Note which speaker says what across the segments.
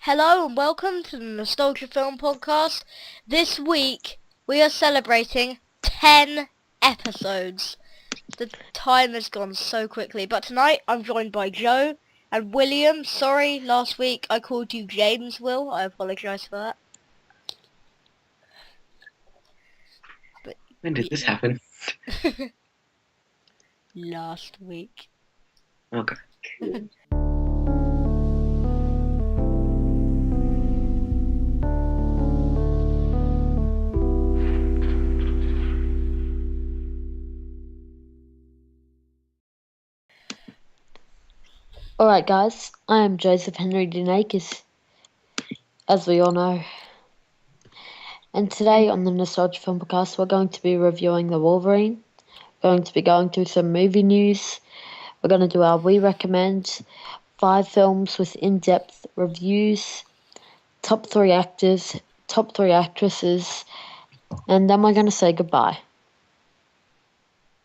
Speaker 1: Hello and welcome to the Nostalgia Film Podcast. This week we are celebrating 10 episodes. The time has gone so quickly, but tonight I'm joined by Joe and William. Sorry, last week I called you James, Will. I apologise for that. But
Speaker 2: When did this happen?
Speaker 1: last week.
Speaker 2: Okay.
Speaker 3: Alright guys, I am Joseph Henry Denakis, as we all know. And today on the Nostalgia Film Podcast we're going to be reviewing The Wolverine. We're going to be going through some movie news. We're going to do our We Recommend, 5 films with in-depth reviews, top 3 actors, top 3 actresses, and then we're going to say goodbye.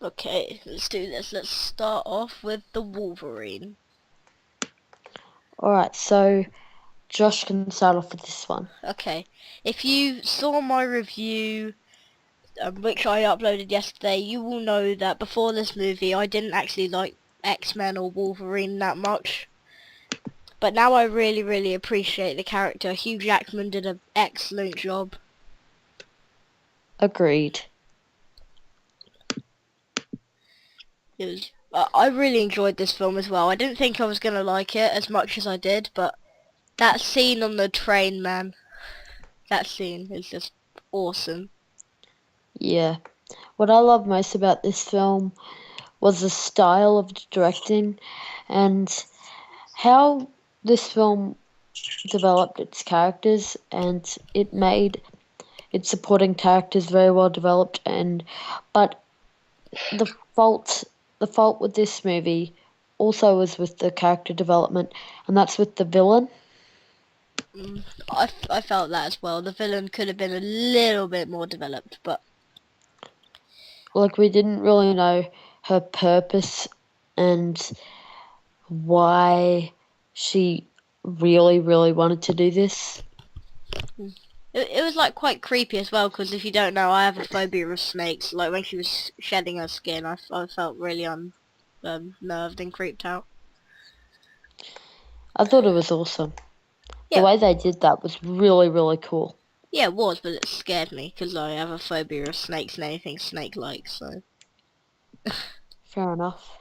Speaker 1: Okay, let's do this. Let's start off with The Wolverine.
Speaker 3: Alright, so Josh can start off with this one.
Speaker 1: Okay, if you saw my review, which I uploaded yesterday, you will know that before this movie I didn't actually like X-Men or Wolverine that much. But now I really appreciate the character. Hugh Jackman did an excellent job.
Speaker 3: Agreed.
Speaker 1: I really enjoyed this film as well. I didn't think I was going to like it as much as I did, but that scene on the train, man, that scene is just awesome.
Speaker 3: Yeah. What I love most about this film was the style of the directing and how this film developed its characters, and it made its supporting characters very well developed. But the fault with this movie also was with the character development, and that's with the villain.
Speaker 1: I felt that as well. The villain could have been a little bit more developed, but
Speaker 3: Like, we didn't really know her purpose and why she really wanted to do this.
Speaker 1: it was like quite creepy as well, because if you don't know, I have a phobia of snakes. Like when she was shedding her skin, I felt really unnerved and creeped out.
Speaker 3: I thought it was awesome.
Speaker 1: Yeah.
Speaker 3: The way they did that was really cool.
Speaker 1: Yeah, it was, but it scared me because I have a phobia of snakes and anything snake-like. So.
Speaker 3: Fair enough.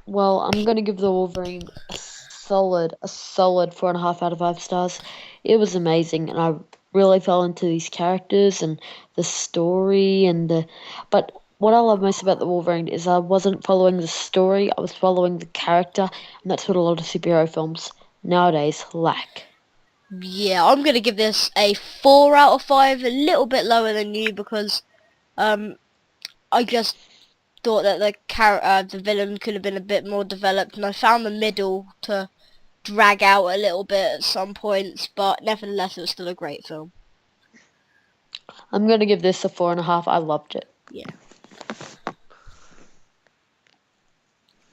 Speaker 3: Well, I'm gonna give the Wolverine a solid 4.5 out of 5 stars. It was amazing, and I really fell into these characters and the story But what I love most about the Wolverine is I wasn't following the story; I was following the character, and that's what a lot of superhero films nowadays lack.
Speaker 1: Yeah, I'm gonna give this a 4 out of 5, a little bit lower than you because I just thought that the villain could have been a bit more developed, and I found the middle to drag out a little bit at some points, but nevertheless it was still a great film.
Speaker 3: I'm gonna give this a 4.5. I loved it.
Speaker 1: Yeah.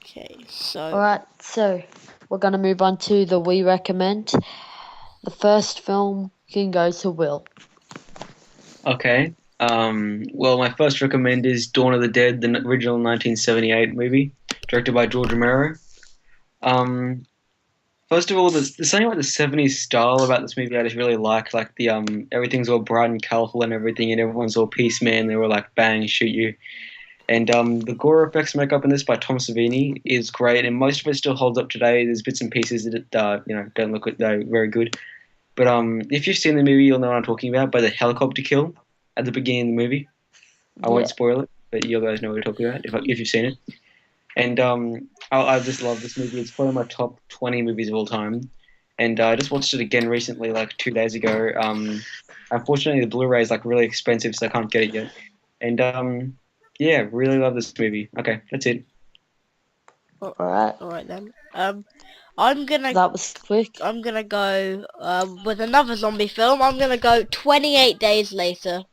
Speaker 1: Okay, so
Speaker 3: Alright, so we're gonna move on to the We Recommend. The first film can go to Will.
Speaker 2: Okay. Well, my first recommend is Dawn of the Dead, the original 1978 movie, directed by George Romero. First of all, there's something about the 70s style about this movie I just really like the everything's all bright and colourful and everything, and everyone's all peace man. They were like bang, shoot you. And the gore effects makeup in this by Tom Savini is great, and most of it still holds up today. There's bits and pieces that don't look very good. But if you've seen the movie, you'll know what I'm talking about. By the helicopter kill at the beginning of the movie, I won't spoil it, but you guys know what we're talking about if you've seen it. And I just love this movie. It's probably my top 20 movies of all time. And I just watched it again recently, like 2 days ago. Unfortunately, the Blu-ray is like really expensive, so I can't get it yet. And yeah, really love this movie. Okay, that's it.
Speaker 3: Alright.
Speaker 1: then. That was quick. I'm gonna go with another zombie film. I'm gonna go 28 Days Later.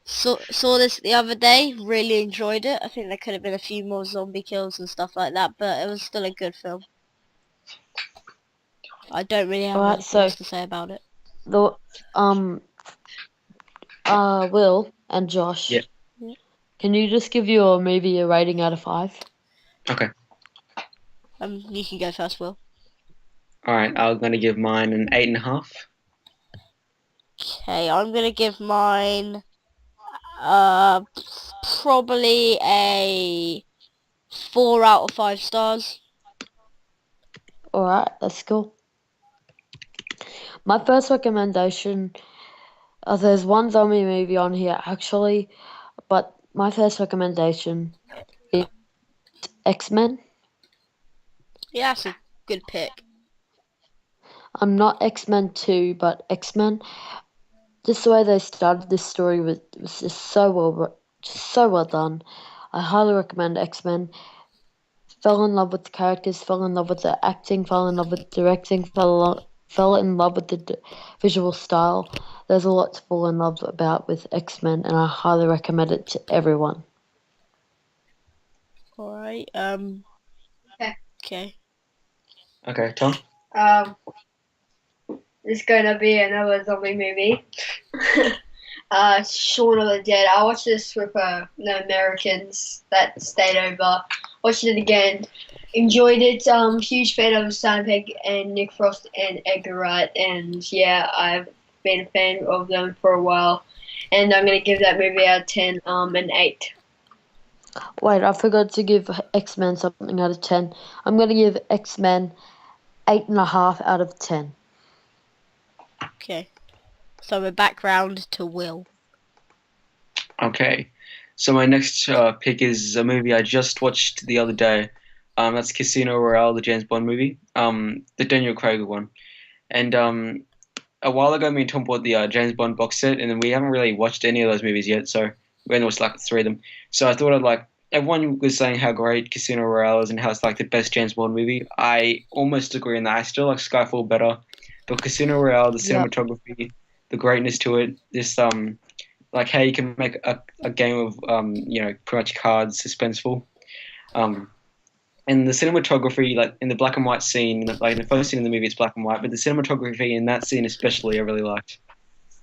Speaker 1: Saw this the other day, really enjoyed it. I think there could have been a few more zombie kills and stuff like that, but it was still a good film. I don't really have
Speaker 3: Alright,
Speaker 1: anything else to say about it.
Speaker 3: The Will and Josh.
Speaker 2: Yeah.
Speaker 3: Can you just give your movie a rating out of 5?
Speaker 2: Okay.
Speaker 1: You can go first, Will.
Speaker 2: All right. I'm gonna give mine an 8.5.
Speaker 1: Okay, I'm gonna give mine probably a 4 out of 5 stars.
Speaker 3: Alright, that's cool. My first recommendation, there's one zombie movie on here actually, but my first recommendation is X-Men.
Speaker 1: Yeah, that's a good pick.
Speaker 3: I'm not X-Men 2, but X-Men. Just the way they started this story was just so well done. I highly recommend X-Men. Fell in love with the characters, fell in love with the acting, fell in love with the directing, fell in love with the visual style. There's a lot to fall in love about with X-Men, and I highly recommend it to everyone.
Speaker 1: Alright, okay.
Speaker 2: Okay, Tom.
Speaker 4: It's gonna be another zombie movie. Shaun of the Dead. I watched this with the Americans that stayed over. Watched it again. Enjoyed it. Huge fan of Simon Pegg and Nick Frost and Edgar Wright. And yeah, I've been a fan of them for a while. And I'm gonna give that movie out of 10, an 8.
Speaker 3: Wait, I forgot to give X-Men something out of 10. I'm going to give X-Men 8.5 out of 10.
Speaker 1: Okay. So we're back round to Will.
Speaker 2: Okay. So my next pick is a movie I just watched the other day. That's Casino Royale, the James Bond movie. The Daniel Craig one. And a while ago, me and Tom bought the James Bond box set, and then we haven't really watched any of those movies yet. So we only watched like 3 of them. So I thought I'd like. Everyone was saying how great Casino Royale is and how it's like the best James Bond movie. I almost agree on that. I still like Skyfall better, but Casino Royale, the
Speaker 3: Yep.
Speaker 2: cinematography, the greatness to it, this like how you can make a game of pretty much cards suspenseful, and the cinematography, like in the black and white scene, like in the first scene in the movie it's black and white, but the cinematography in that scene especially I really liked.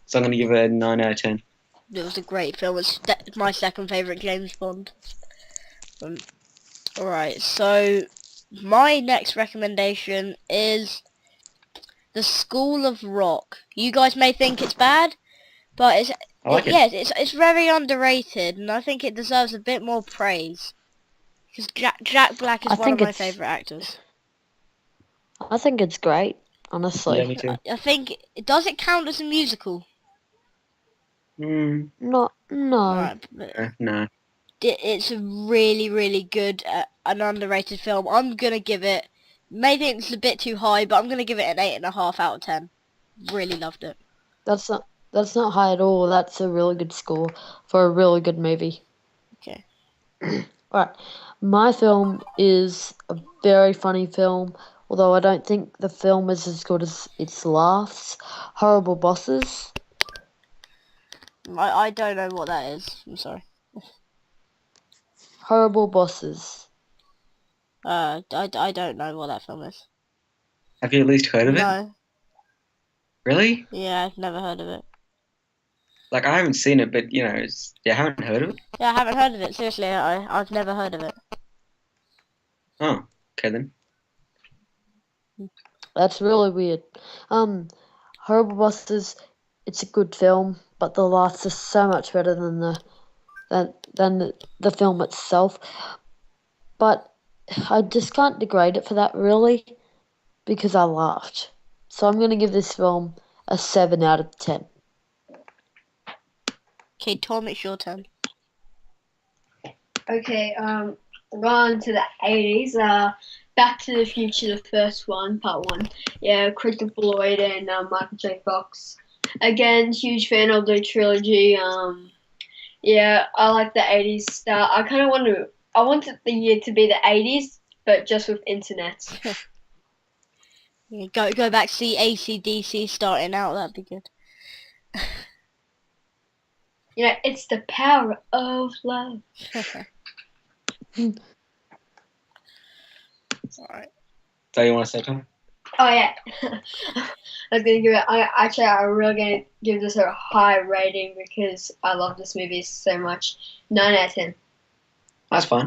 Speaker 2: So I'm gonna give it a 9 out of 10.
Speaker 1: It was a great film. It's my second favourite James Bond. Alright, so my next recommendation is The School of Rock. You guys may think it's bad, but
Speaker 2: I like it.
Speaker 1: yes, it's very underrated, and I think it deserves a bit more praise. Because Jack Black is
Speaker 3: I
Speaker 1: one of
Speaker 3: think
Speaker 1: my
Speaker 3: it's-
Speaker 1: favourite actors.
Speaker 3: I think it's great, honestly.
Speaker 2: Yeah, me too.
Speaker 1: I think, does it count as a musical?
Speaker 2: No.
Speaker 3: No.
Speaker 1: Right,
Speaker 2: No.
Speaker 1: it's a really, really good and underrated film. I'm gonna give it, maybe it's a bit too high, but I'm gonna give it an 8.5 out of 10. Really loved it.
Speaker 3: That's not high at all. That's a really good score for a really good movie.
Speaker 1: Okay.
Speaker 3: Alright, my film is a very funny film, although I don't think the film is as good as its laughs. Horrible Bosses.
Speaker 1: I don't know what that is. I'm sorry.
Speaker 3: Horrible Bosses.
Speaker 1: I don't know what that film is.
Speaker 2: Have you at least heard of it?
Speaker 1: No.
Speaker 2: Really?
Speaker 1: Yeah, I've never heard of it.
Speaker 2: Like I haven't seen it, but I haven't heard of it.
Speaker 1: Yeah, I haven't heard of it. Seriously, I've never heard of it.
Speaker 2: Oh, okay then.
Speaker 3: That's really weird. Horrible Bosses, it's a good film, but the laughs are so much better than the film itself. But I just can't degrade it for that really, because I laughed. So I'm gonna give this film a 7 out of 10.
Speaker 1: Okay, Tom, it's your turn.
Speaker 4: Okay, on to the 80s. Back to the Future, the first one, part 1. Yeah, Christopher Lloyd and Michael J. Fox. Again, huge fan of the trilogy. Yeah, I like the 80s style. I wanted the year to be the 80s, but just with internet.
Speaker 1: Yeah, go back to see AC/DC starting out. That'd be good.
Speaker 4: It's the power of love.
Speaker 1: Alright.
Speaker 2: So you want to say, Tom?
Speaker 4: Oh yeah, I was gonna give it. I'm really gonna give this a high rating because I love this movie so much. 9 out of 10.
Speaker 2: That's fine.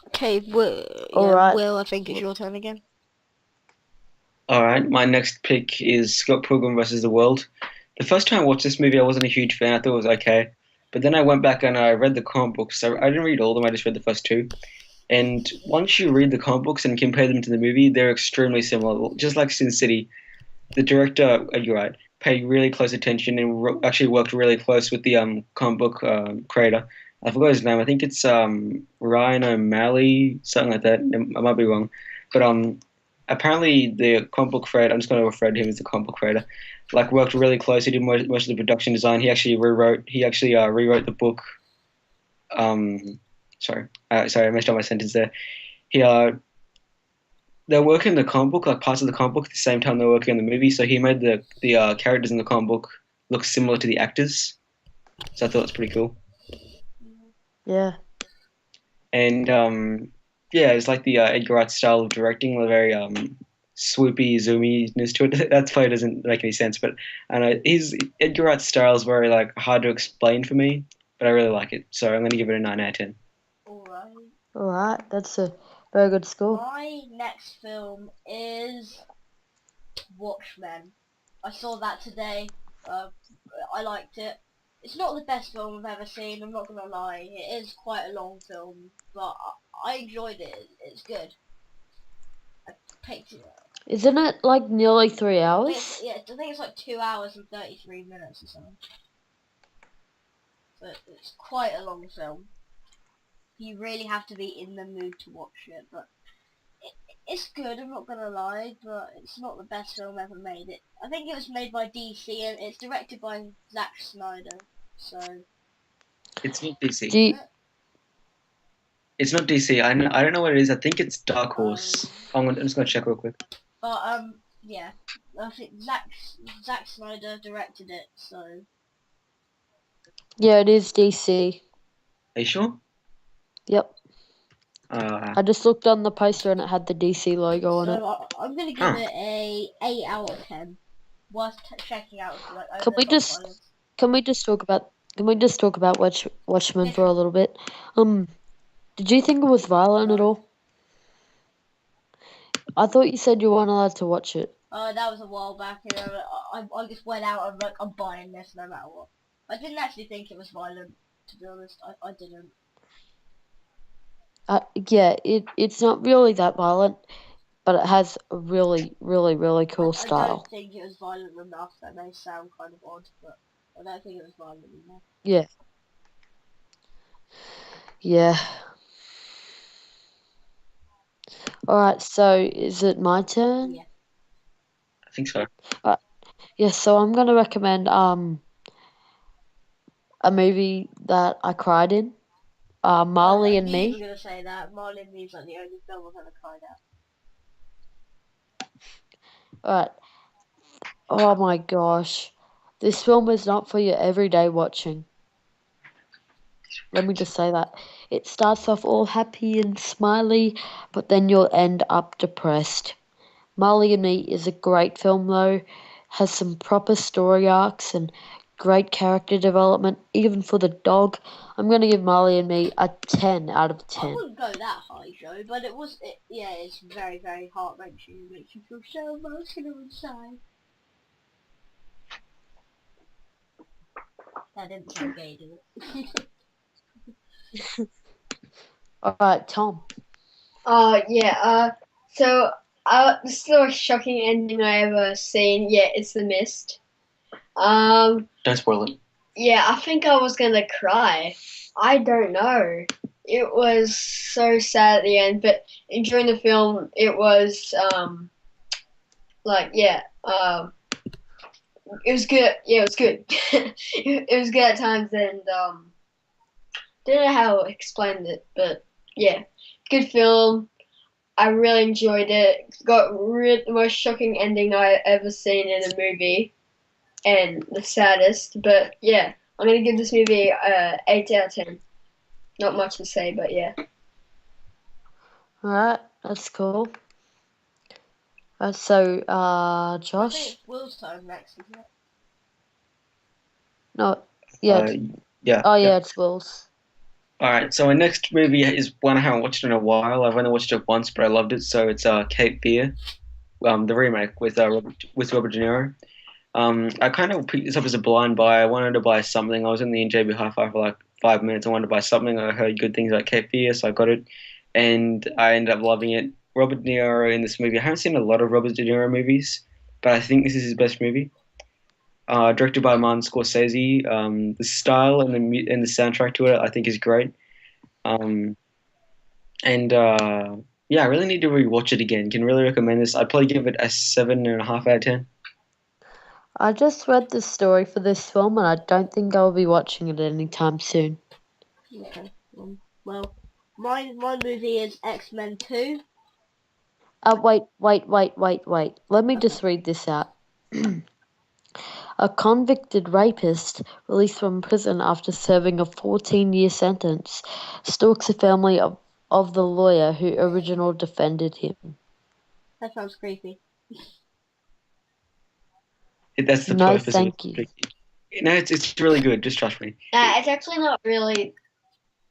Speaker 1: Okay,
Speaker 3: Alright.
Speaker 1: Will, I think it's your turn again.
Speaker 2: All right, my next pick is Scott Pilgrim versus the World. The first time I watched this movie, I wasn't a huge fan. I thought it was okay, but then I went back and I read the comic books. I didn't read all of them. I just read the first two. And once you read the comic books and compare them to the movie, they're extremely similar. Just like Sin City, the director, you're right, paid really close attention and actually worked really close with the comic book creator. I forgot his name. I think it's Ryan O'Malley, something like that. I might be wrong, but apparently the comic book creator. I'm just going to refer to him as the comic book creator. Like worked really close. He did most of the production design. He actually rewrote. He actually rewrote the book. Sorry, I messed up my sentence there. He they're working the comic book, like parts of the comic book, at the same time they're working on the movie. So he made the characters in the comic book look similar to the actors. So I thought it was pretty cool.
Speaker 3: Yeah.
Speaker 2: And yeah, it's like the Edgar Wright style of directing, a very swoopy, zoominess to it. That probably doesn't make any sense, but I know Edgar Wright's style is very like hard to explain for me, but I really like it. So I'm going to give it a 9 out of 10.
Speaker 3: Alright, that's a very good score.
Speaker 1: My next film is Watchmen. I saw that today. I liked it. It's not the best film I've ever seen, I'm not gonna lie. It is quite a long film, but I enjoyed it. It's good. I picked it up.
Speaker 3: Isn't it like nearly 3
Speaker 1: I
Speaker 3: hours?
Speaker 1: think it's like 2 hours and 33 minutes or something. So it's quite a long film. You really have to be in the mood to watch it, but it's good, I'm not gonna lie, but it's not the best film ever made. I think it was made by DC and it's directed by Zack Snyder, so...
Speaker 2: It's not DC.
Speaker 3: Do you,
Speaker 2: It's not DC. I don't know what it is. I think it's Dark Horse. I'm just going to check real quick.
Speaker 1: But, yeah. I think Zack Snyder directed it, so...
Speaker 3: yeah, it is DC.
Speaker 2: Are you sure?
Speaker 3: Yep. I just looked on the poster and it had the DC logo on it.
Speaker 1: So I'm gonna give it a 8 out of 10. Worth checking out. Like,
Speaker 3: Can we just talk about Watchmen for a little bit? Did you think it was violent at all? I thought you said you weren't allowed to watch it.
Speaker 1: That was a while back. You know, I just went out and like I'm buying this no matter what. I didn't actually think it was violent, to be honest. I didn't.
Speaker 3: Yeah, it's not really that violent, but it has a really, really, really cool
Speaker 1: I
Speaker 3: style.
Speaker 1: don't think it was violent enough. That may sound kind of odd, but I don't think it was violent enough.
Speaker 3: Yeah. Yeah. Alright, so is it my turn?
Speaker 1: Yeah.
Speaker 2: I think so.
Speaker 3: Yeah, so I'm gonna recommend a movie that I cried in. Marley and
Speaker 1: I knew you
Speaker 3: Me.
Speaker 1: were gonna say that. Marley and Me is like the only film I've ever cried at.
Speaker 3: Alright. Oh my gosh. This film is not for your everyday watching. Let me just say that. It starts off all happy and smiley, but then you'll end up depressed. Marley and Me is a great film though, has some proper story arcs and great character development, even for the dog. I'm going to give Marley and Me a 10 out of
Speaker 1: I
Speaker 3: 10.
Speaker 1: wouldn't go that high, Joe, but yeah, it's very, very heart-wrenching. It makes you feel so emotional inside. That didn't sound gay, did it?
Speaker 3: Alright, Tom.
Speaker 4: Yeah. So this is the most shocking ending I ever seen. Yeah, it's The Mist.
Speaker 2: Don't spoil it.
Speaker 4: Yeah, I think I was gonna cry. I don't know. It was so sad at the end, but during the film, it was it was good. Yeah, it was good. it was good at times, and don't know how to explain it, but yeah, good film. I really enjoyed it. Got the most shocking ending I ever seen in a movie, and the saddest. But yeah, I'm gonna give this movie 8 out of 10. Not much to say, but yeah.
Speaker 3: Alright, That's cool. So,
Speaker 1: I think
Speaker 3: Josh?
Speaker 1: it's Will's turn next, isn't it?
Speaker 3: No, yeah.
Speaker 2: Yeah.
Speaker 3: Oh, yeah, it's Will's.
Speaker 2: Alright, so my next movie is one I haven't watched in a while. I've only watched it once, but I loved it. So it's Cape Fear, the remake with Robert De Niro. I kind of picked this up as a blind buy. I wanted to buy something. I was in the NJB Hi-Fi for like 5 minutes. I wanted to buy something. I heard good things about Cape Fear, so I got it, and I ended up loving it. Robert De Niro in this movie. I haven't seen a lot of Robert De Niro movies, but I think this is his best movie. Directed by Martin Scorsese. The style and the soundtrack to it, I think, is great. Yeah, I really need to rewatch it again. Can really recommend this. I'd probably give it a 7.5 out of 10.
Speaker 3: I just read the story for this film, and I don't think I'll be watching it anytime soon.
Speaker 1: Okay. Well, my movie is X-Men 2.
Speaker 3: Wait. Let me just read this out. A convicted rapist released from prison after serving a 14-year sentence stalks the family of the lawyer who originally defended him.
Speaker 1: That sounds creepy.
Speaker 2: That's the
Speaker 3: No,
Speaker 2: purpose
Speaker 3: thank
Speaker 2: of
Speaker 3: you.
Speaker 2: it. No, it's really good. Just trust me.
Speaker 4: It's actually not really.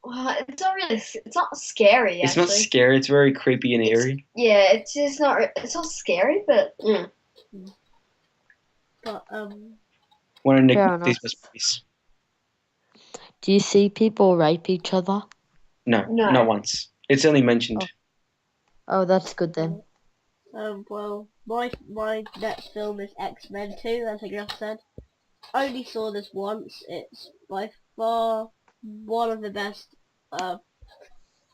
Speaker 4: Well, it's not really. It's not scary.
Speaker 2: It's
Speaker 4: Actually,
Speaker 2: not scary. It's very creepy and eerie.
Speaker 4: Yeah, it's just not. It's not scary, but
Speaker 1: But
Speaker 2: One of Nick
Speaker 3: Fair
Speaker 2: Nolte's
Speaker 3: enough.
Speaker 2: best movies.
Speaker 3: Do you see people rape each other?
Speaker 2: No,
Speaker 4: No.
Speaker 2: not once. It's only mentioned.
Speaker 3: Oh, that's good then.
Speaker 1: well, my next film is X-Men 2, as I just said. Only saw this once. It's by far one of the best,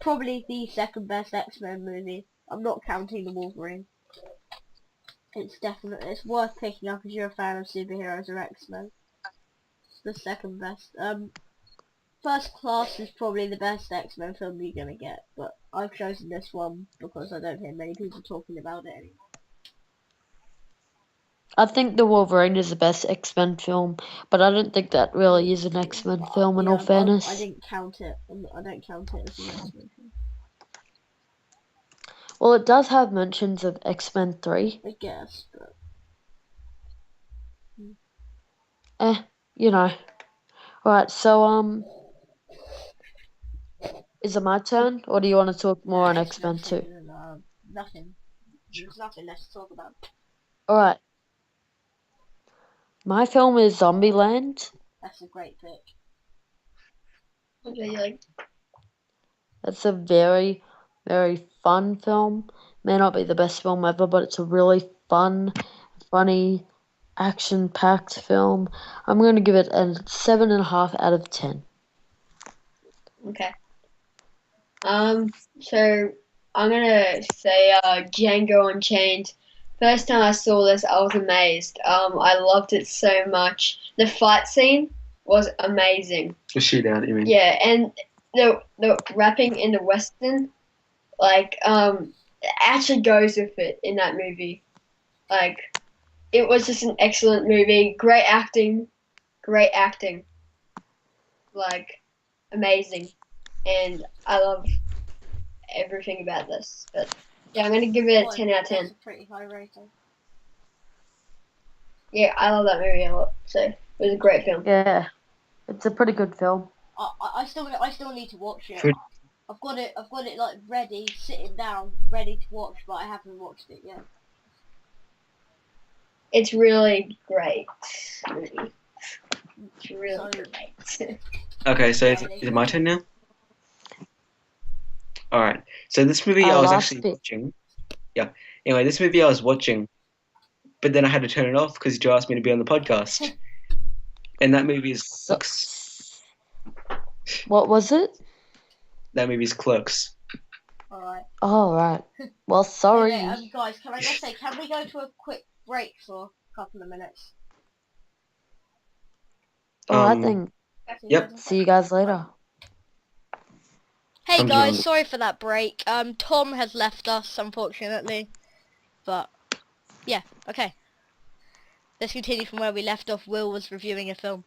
Speaker 1: probably the second best X-Men movie. I'm not counting the Wolverine. It's worth picking up if you're a fan of superheroes or X-Men. It's the second best. First Class is probably the best X-Men film you're gonna get, but I've chosen this one because I don't hear many people talking about it anymore.
Speaker 3: I think The Wolverine is the best X-Men film, but I don't think that really is an X-Men film in all fairness.
Speaker 1: I didn't count it. I don't count it as an X-Men film.
Speaker 3: Well, it does have mentions of X-Men 3.
Speaker 1: I guess, but
Speaker 3: You know. Alright, so, is it my turn, or do you want to talk more on X-Men 2?
Speaker 1: Nothing. There's nothing left to talk about.
Speaker 3: Alright. My film is Zombieland.
Speaker 1: That's a great pick.
Speaker 3: That's a very, very fun film. May not be the best film ever, but it's a really fun, funny, action-packed film. I'm going to give it a 7.5 out of 10.
Speaker 4: Okay. So I'm gonna say Django Unchained. First time I saw this, I was amazed. I loved it so much. The fight scene was amazing.
Speaker 2: The shootout, you mean?
Speaker 4: Yeah, and the rapping in the western, it actually goes with it in that movie. Like, it was just an excellent movie. Great acting. Like, amazing. And I love everything about this. But yeah, I'm gonna give it a 10 out of 10.
Speaker 1: That's a pretty high rating.
Speaker 4: Yeah, I love that movie a lot. So it was a great film.
Speaker 3: Yeah, it's a pretty good film.
Speaker 1: I still need to watch it.
Speaker 2: Good.
Speaker 1: I've got it like ready, sitting down, ready to watch, but I haven't watched it yet.
Speaker 4: It's really great movie. It's really great.
Speaker 2: Okay, so is it my turn now? Alright, so this movie I was actually watching. Yeah, anyway, this movie I was watching, but then I had to turn it off because Joe asked me to be on the podcast. And that movie is Clerks.
Speaker 3: What was it?
Speaker 2: That movie is Clerks.
Speaker 1: Alright.
Speaker 3: Oh, right. Well, sorry.
Speaker 1: Okay, guys, can I just say, can we go to a quick break for a couple of minutes?
Speaker 3: Alright then.
Speaker 2: Yep.
Speaker 3: See you guys later.
Speaker 1: Hey
Speaker 2: Comes
Speaker 1: guys,
Speaker 2: around.
Speaker 1: sorry for that break. Tom has left us, unfortunately. But, yeah, okay. Let's continue from where we left off. Will was reviewing a film.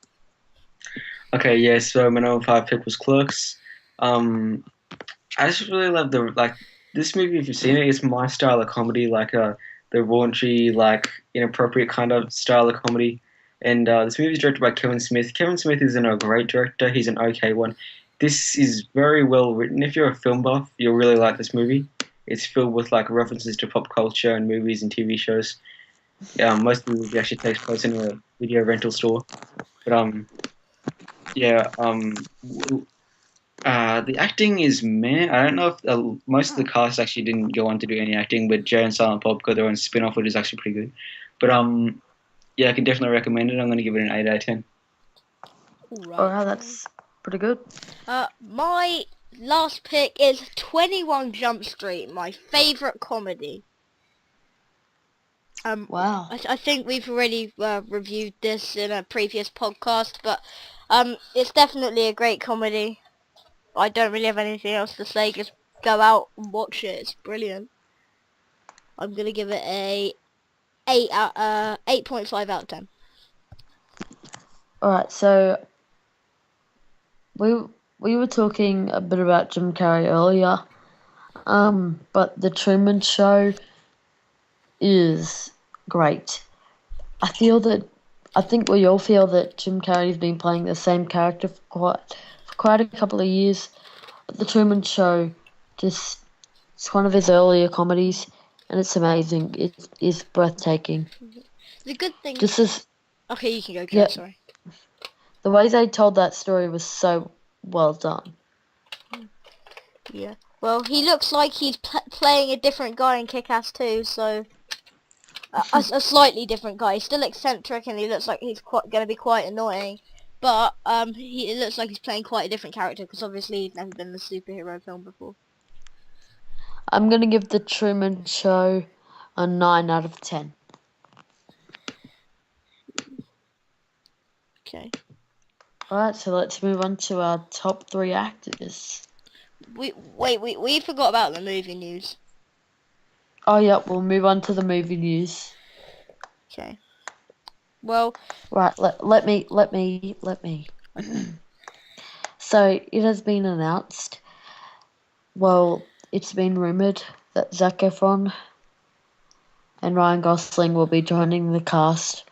Speaker 2: Okay, yeah, so my number 5 pick was Clerks. I just really love this movie, if you've seen it, it's my style of comedy, like the raunchy, like inappropriate kind of style of comedy. And this movie is directed by Kevin Smith. Kevin Smith isn't a great director; he's an okay one. This is very well written. If you're a film buff, you'll really like this movie. It's filled with like references to pop culture and movies and TV shows. Most of the movie actually takes place in a video rental store. But yeah, the acting is meh. I don't know if most of the cast actually didn't go on to do any acting, but Jay and Silent Bob got their own spin-off, which is actually pretty good. But yeah, I can definitely recommend it. I'm going to give it an 8 out of 10.
Speaker 3: Alright, that's pretty good.
Speaker 1: My last pick is 21 Jump Street, my favourite comedy.
Speaker 3: Wow.
Speaker 1: I think we've already reviewed this in a previous podcast, but it's definitely a great comedy. I don't really have anything else to say. Just go out and watch it. It's brilliant. I'm gonna give it a 8.5 out of 10.
Speaker 3: Alright, so we were talking a bit about Jim Carrey earlier, but The Truman Show is great. I think we all feel that Jim Carrey's been playing the same character for quite a couple of years. But The Truman Show, it's one of his earlier comedies, and it's amazing. It is breathtaking.
Speaker 1: The good thing. Okay, you can go.
Speaker 3: Yeah.
Speaker 1: Sorry.
Speaker 3: The way they told that story was so well done.
Speaker 1: Yeah. Well, he looks like he's playing a different guy in Kick-Ass 2, so a slightly different guy. He's still eccentric, and he looks like he's going to be quite annoying. But it looks like he's playing quite a different character, because obviously he's never been in a superhero film before.
Speaker 3: I'm gonna give The Truman Show a 9 out of 10.
Speaker 1: Okay.
Speaker 3: Alright, so let's move on to our top 3 actors.
Speaker 1: We forgot about the movie news.
Speaker 3: Oh yeah, we'll move on to the movie news.
Speaker 1: Okay. Well.
Speaker 3: Right, let me. So it has been announced. Well, it's been rumored that Zac Efron and Ryan Gosling will be joining the cast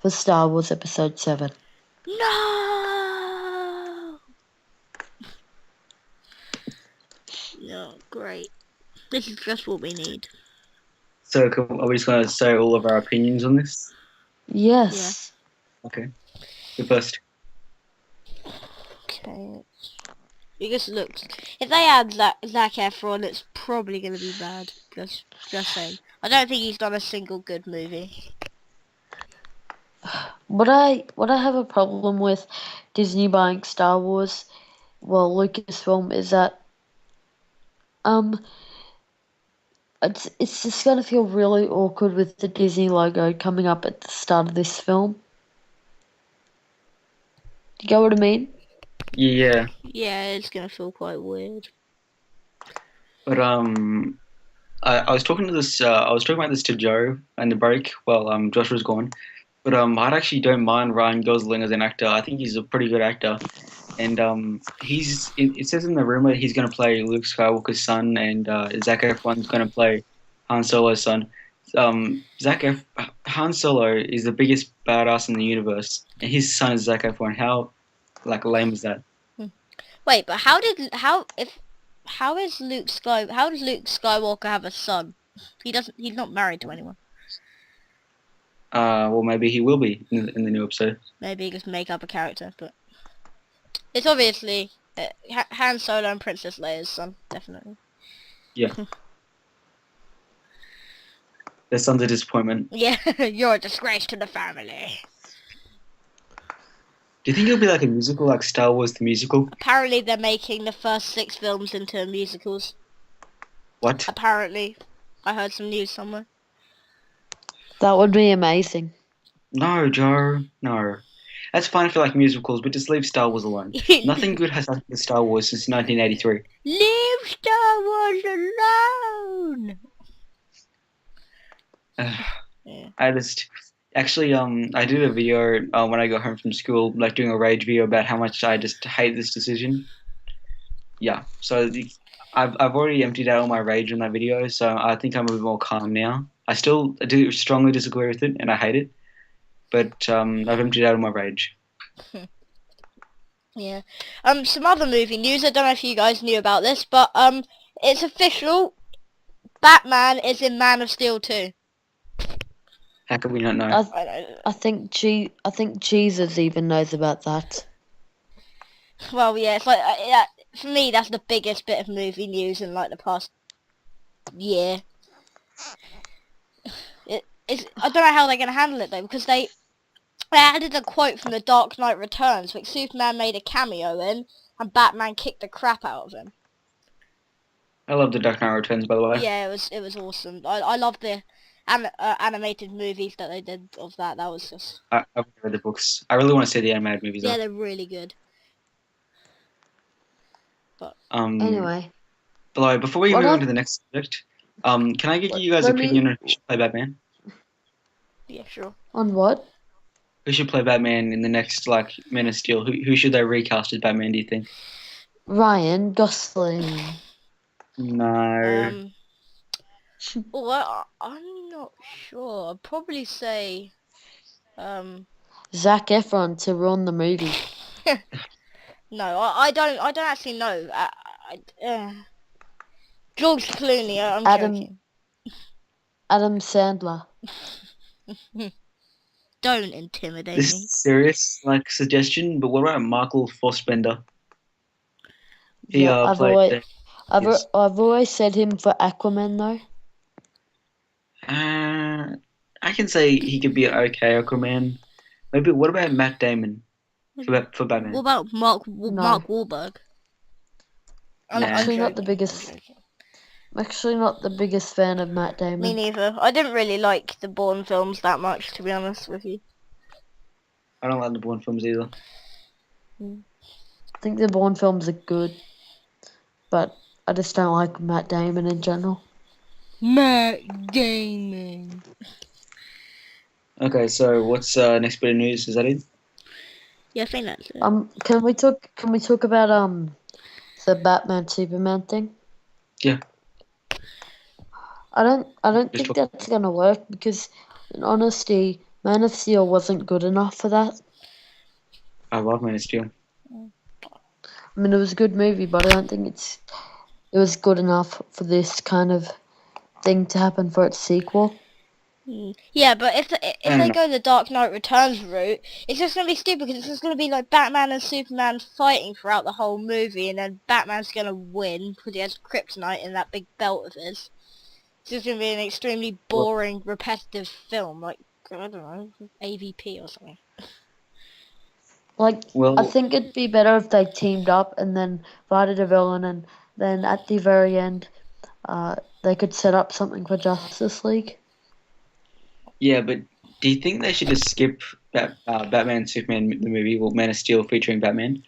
Speaker 3: for Star Wars Episode 7.
Speaker 1: No. No, great. This is just what we need.
Speaker 2: So are we just going to say all of our opinions on this?
Speaker 3: Yes.
Speaker 2: Okay. The first.
Speaker 1: Okay. Because look, if they add Zac Efron, it's probably going to be bad. Just saying. I don't think he's done a single good movie.
Speaker 3: What I have a problem with Disney buying Star Wars, well, Lucasfilm, is that it's just gonna feel really awkward with the Disney logo coming up at the start of this film. Do you get what I mean?
Speaker 2: Yeah.
Speaker 1: Yeah, it's gonna feel quite weird.
Speaker 2: But I was talking to this. I was talking about this to Joe in the break while Josh was gone. But I actually don't mind Ryan Gosling as an actor. I think he's a pretty good actor. And it says in the rumor he's going to play Luke Skywalker's son, and Zac Efron's going to play Han Solo's son. Han Solo is the biggest badass in the universe, and his son is Zac Efron. How lame is that?
Speaker 1: Wait, but how does Luke Skywalker have a son? He's not married to anyone.
Speaker 2: Well, maybe he will be in the new episode.
Speaker 1: Maybe just make up a character, but it's obviously Han Solo and Princess Leia's son, definitely.
Speaker 2: Yeah. Their son's a disappointment.
Speaker 1: Yeah, you're a disgrace to the family.
Speaker 2: Do you think it'll be like a musical, like Star Wars the musical?
Speaker 1: Apparently they're making the first 6 films into musicals.
Speaker 2: What?
Speaker 1: Apparently. I heard some news somewhere.
Speaker 3: That would be amazing.
Speaker 2: No, Joe. No. That's fine for like musicals, but just leave Star Wars alone. Nothing good has happened to Star Wars since 1983.
Speaker 1: Leave Star Wars alone! Yeah.
Speaker 2: I did a video when I got home from school, like doing a rage video about how much I just hate this decision. Yeah, so I've already emptied out all my rage in that video, so I think I'm a bit more calm now. I do strongly disagree with it, and I hate it, but I've emptied out all my rage.
Speaker 1: Yeah. Some other movie news. I don't know if you guys knew about this, but it's official. Batman is in Man of Steel 2.
Speaker 2: How could we not know?
Speaker 1: I know.
Speaker 3: I think Jesus even knows about that.
Speaker 1: Well, yeah, it's like yeah, for me that's the biggest bit of movie news in like the past year. I don't know how they're gonna handle it though, because they added a quote from The Dark Knight Returns, which Superman made a cameo in, and Batman kicked the crap out of him.
Speaker 2: I love the Dark Knight Returns, by the way.
Speaker 1: Yeah, it was awesome. I love the animated movies that they did of that. That was just
Speaker 2: I've read the books. I really want to see the animated movies.
Speaker 1: yeah,
Speaker 2: Though.
Speaker 1: they're really good. But
Speaker 3: Anyway,
Speaker 2: by the way, before we
Speaker 3: What
Speaker 2: move on
Speaker 3: up?
Speaker 2: to the next subject, can I get you guys'
Speaker 3: Let me-
Speaker 2: opinion on who should play Batman?
Speaker 1: yeah, sure.
Speaker 3: on what?
Speaker 2: Who should play Batman in the next Man of Steel? Who should they recast as Batman? Do you think?
Speaker 3: Ryan Gosling.
Speaker 2: No.
Speaker 1: Well, I'm not sure. I'd probably say
Speaker 3: Zac Efron to run the movie.
Speaker 1: no. I don't actually know. George Clooney. I'm joking.
Speaker 3: Adam Sandler.
Speaker 1: Don't intimidate
Speaker 2: This
Speaker 1: me.
Speaker 2: is serious suggestion, but what about Michael Fassbender? He
Speaker 3: Yeah, I've
Speaker 2: played.
Speaker 3: always said him for Aquaman though.
Speaker 2: I can say he could be an okay Aquaman. Maybe what about Matt Damon for Batman?
Speaker 1: What about Mark Wahlberg?
Speaker 2: Nah.
Speaker 3: Actually, not the
Speaker 1: joking,
Speaker 3: biggest.
Speaker 1: I'm joking.
Speaker 3: I'm actually not the biggest fan of Matt
Speaker 1: Me
Speaker 3: Damon.
Speaker 1: neither. I didn't really like the Bourne films that much, to be honest with you.
Speaker 2: I don't like the Bourne films either.
Speaker 3: I think the Bourne films are good, but I just don't like Matt Damon in general.
Speaker 1: Matt Damon.
Speaker 2: Okay, so what's next bit of news? Is that it?
Speaker 1: Yeah, I think that's it.
Speaker 3: Can we talk about the Batman Superman thing?
Speaker 2: Yeah.
Speaker 3: I don't
Speaker 2: Just
Speaker 3: think that's gonna work because, in honesty, Man of Steel wasn't good enough for that.
Speaker 2: I love Man of Steel.
Speaker 3: I mean, it was a good movie, but I don't think it was good enough for this kind of thing to happen for its sequel.
Speaker 1: Yeah, but if they go the Dark Knight Returns route, it's just gonna be stupid because it's just gonna be like Batman and Superman fighting throughout the whole movie, and then Batman's gonna win because he has kryptonite in that big belt of his. It's just gonna be an extremely boring, repetitive film, like I don't know, AVP or something.
Speaker 3: I think it'd be better if they teamed up and then fighted a villain, and then at the very end, they could set up something for Justice League.
Speaker 2: Yeah, but do you think they should just skip Batman and Superman the movie, or Man of Steel featuring Batman? Do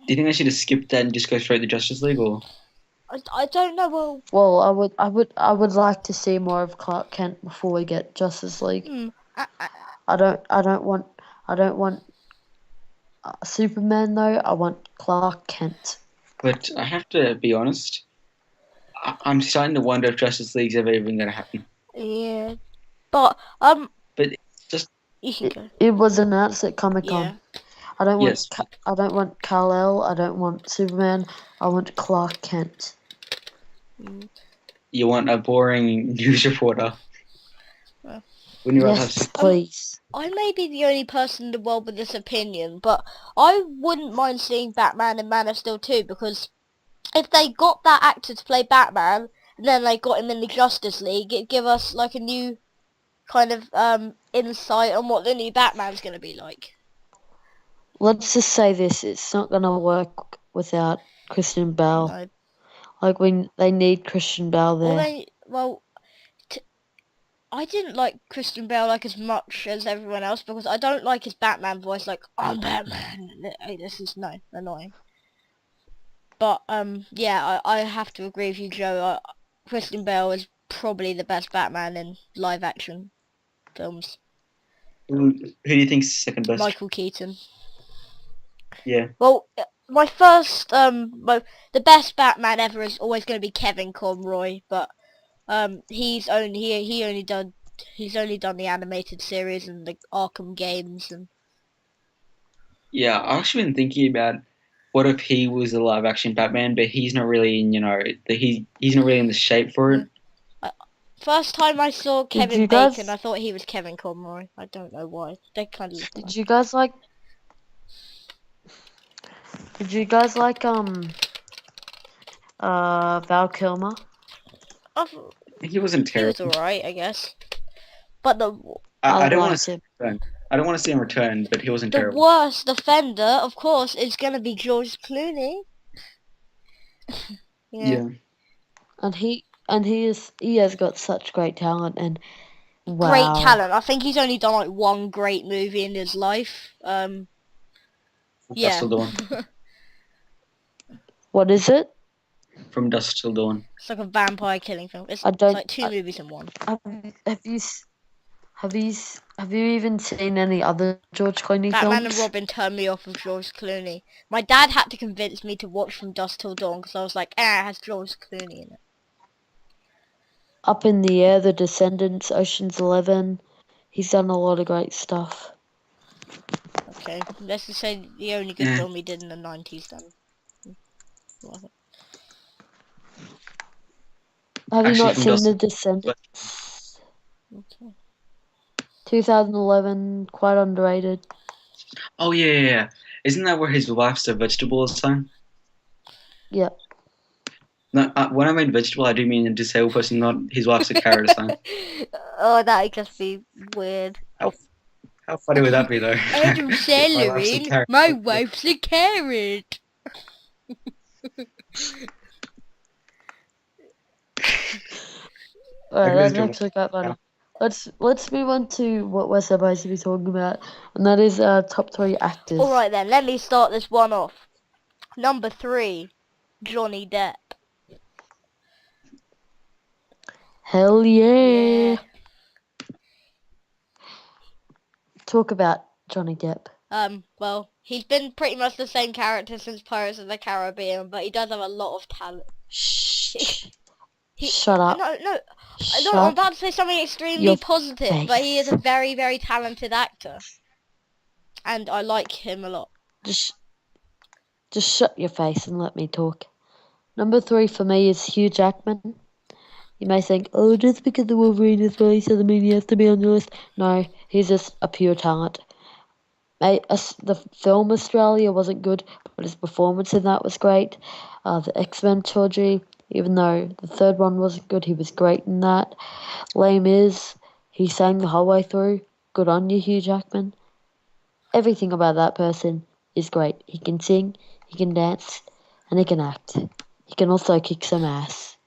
Speaker 2: you think they should just skip that and just go straight to Justice League, or?
Speaker 1: I don't know.
Speaker 3: Well, I would like to see more of Clark Kent before we get Justice League. I don't want Superman though. I want Clark Kent.
Speaker 2: But I have to be honest. I'm starting to wonder if Justice League's ever even going to happen.
Speaker 1: Yeah, but
Speaker 2: But just
Speaker 1: you can go.
Speaker 3: It was announced at Comic-Con.
Speaker 1: Yeah.
Speaker 3: I don't
Speaker 2: Yes.
Speaker 3: want Kal-El. I don't want Superman. I want Clark Kent.
Speaker 2: You want a boring news reporter. When you
Speaker 3: Yes,
Speaker 2: have
Speaker 3: please.
Speaker 1: I may be the only person in the world with this opinion, but I wouldn't mind seeing Batman and Man of Steel 2, because if they got that actor to play Batman, and then they got him in the Justice League, it'd give us like a new kind of insight on what the new Batman's going to be like.
Speaker 3: Let's just say this: it's not gonna work without Christian Bale.
Speaker 1: No.
Speaker 3: They need Christian Bale there.
Speaker 1: I didn't like Christian Bale like as much as everyone else because I don't like his Batman voice, like, I'm Batman. This is annoying. But yeah, I have to agree with you, Joe. Christian Bale is probably the best Batman in live action films.
Speaker 2: Who do you think's second best?
Speaker 1: Michael Keaton.
Speaker 2: Yeah.
Speaker 1: Well, my first the best Batman ever is always going to be Kevin Conroy, but he's only done the animated series and the Arkham games and
Speaker 2: Yeah, I've actually been thinking about what if he was a live action Batman, but he's not really in, he's not really in the shape for it.
Speaker 1: first time I saw
Speaker 3: Did
Speaker 1: Kevin
Speaker 3: you guys-
Speaker 1: Bacon, I thought he was Kevin Conroy. I don't know why. They kind of look alike.
Speaker 3: Did you guys like Val Kilmer?
Speaker 1: I thought
Speaker 2: He wasn't
Speaker 1: he was
Speaker 2: terrible.
Speaker 1: alright, I guess. But the
Speaker 2: I don't want
Speaker 3: liked
Speaker 2: to see
Speaker 3: him.
Speaker 2: him return. I don't want to see him return, but he wasn't
Speaker 1: the
Speaker 2: terrible.
Speaker 1: worst offender, of course, is gonna be George Clooney.
Speaker 2: Yeah.
Speaker 3: And he has got such great talent and wow.
Speaker 1: Great talent. I think he's only done like one great movie in his life. Yeah.
Speaker 2: Dusk Till Dawn.
Speaker 3: What is it?
Speaker 2: From Dusk Till Dawn.
Speaker 1: It's like a vampire killing film. It's,
Speaker 3: I don't-
Speaker 1: like two movies in one.
Speaker 3: Have you even seen any other George Clooney
Speaker 1: Batman
Speaker 3: films?
Speaker 1: and Robin turned me off of George Clooney. My dad had to convince me to watch From Dusk Till Dawn because I was like, it has George Clooney in it.
Speaker 3: Up in the Air, The Descendants, Ocean's 11. He's done a lot of great stuff.
Speaker 1: Okay, let's just say the only good film he did in the 90s then. Was it?
Speaker 3: Have you
Speaker 2: Actually,
Speaker 3: not
Speaker 2: from
Speaker 3: seen
Speaker 2: Dusk-
Speaker 3: The Descendants?
Speaker 1: Okay.
Speaker 3: 2011, quite underrated.
Speaker 2: Oh yeah. Isn't that where his wife's a vegetable or something?
Speaker 3: Yeah.
Speaker 2: No, when I mean vegetable, I do mean a disabled person, not his wife's a carrot or something.
Speaker 1: Oh, that would just be weird.
Speaker 2: How funny would that be, though?
Speaker 1: Adam
Speaker 2: If my wife's a
Speaker 1: Celerin,
Speaker 2: carrot.
Speaker 1: my wife's a carrot.
Speaker 3: Alright,
Speaker 2: Everybody's
Speaker 3: that's
Speaker 2: doing-
Speaker 3: actually quite funny. Let's move on to what we're supposed to be talking about, and that is top 3 actors.
Speaker 1: Alright then, let me start this one off. Number 3, Johnny Depp.
Speaker 3: Hell yeah.
Speaker 1: Yeah.
Speaker 3: Talk about Johnny Depp.
Speaker 1: Well, he's been pretty much the same character since Pirates of the Caribbean, but he does have a lot of talent.
Speaker 3: Shh.
Speaker 1: He-
Speaker 3: Shut up.
Speaker 1: No, I'm
Speaker 3: Shut
Speaker 1: about to say something extremely
Speaker 3: your
Speaker 1: positive, but he is a
Speaker 3: face.
Speaker 1: very, very talented actor. And I like him a lot.
Speaker 3: Just shut your face and let me talk. Number 3 for me is Hugh Jackman. You may think, oh, just because the Wolverine is released doesn't mean he has to be on your list. No, he's just a pure talent. The film Australia wasn't good, but his performance in that was great. The X-Men trilogy, even though the third one wasn't good, he was great in that. Les Mis, he sang the whole way through. Good on you, Hugh Jackman. Everything about that person is great. He can sing, he can dance, and he can act. He can also kick some ass.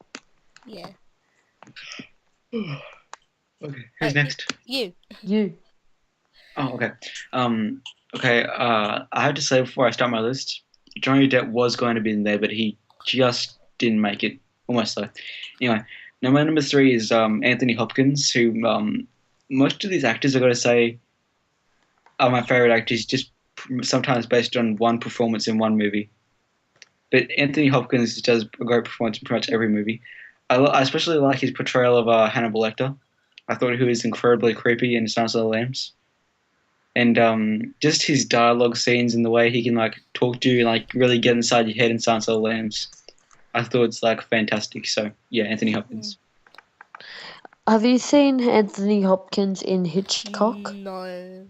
Speaker 1: Yeah.
Speaker 2: Okay, who's next?
Speaker 1: You.
Speaker 2: Oh, okay. I have to say before I start my list, Johnny Depp was going to be in there, but he just didn't make it. Almost so. Anyway, number 3 is Anthony Hopkins, who most of these actors I got to say are my favorite actors, just sometimes based on one performance in one movie. But Anthony Hopkins does a great performance in pretty much every movie. I especially like his portrayal of Hannibal Lecter. I thought he was incredibly creepy in Silence of the Lambs. And just his dialogue scenes and the way he can like talk to you and like really get inside your head in Silence of the Lambs. I thought it's like fantastic. So yeah, Anthony Hopkins.
Speaker 3: Have you seen Anthony Hopkins in Hitchcock?
Speaker 1: No.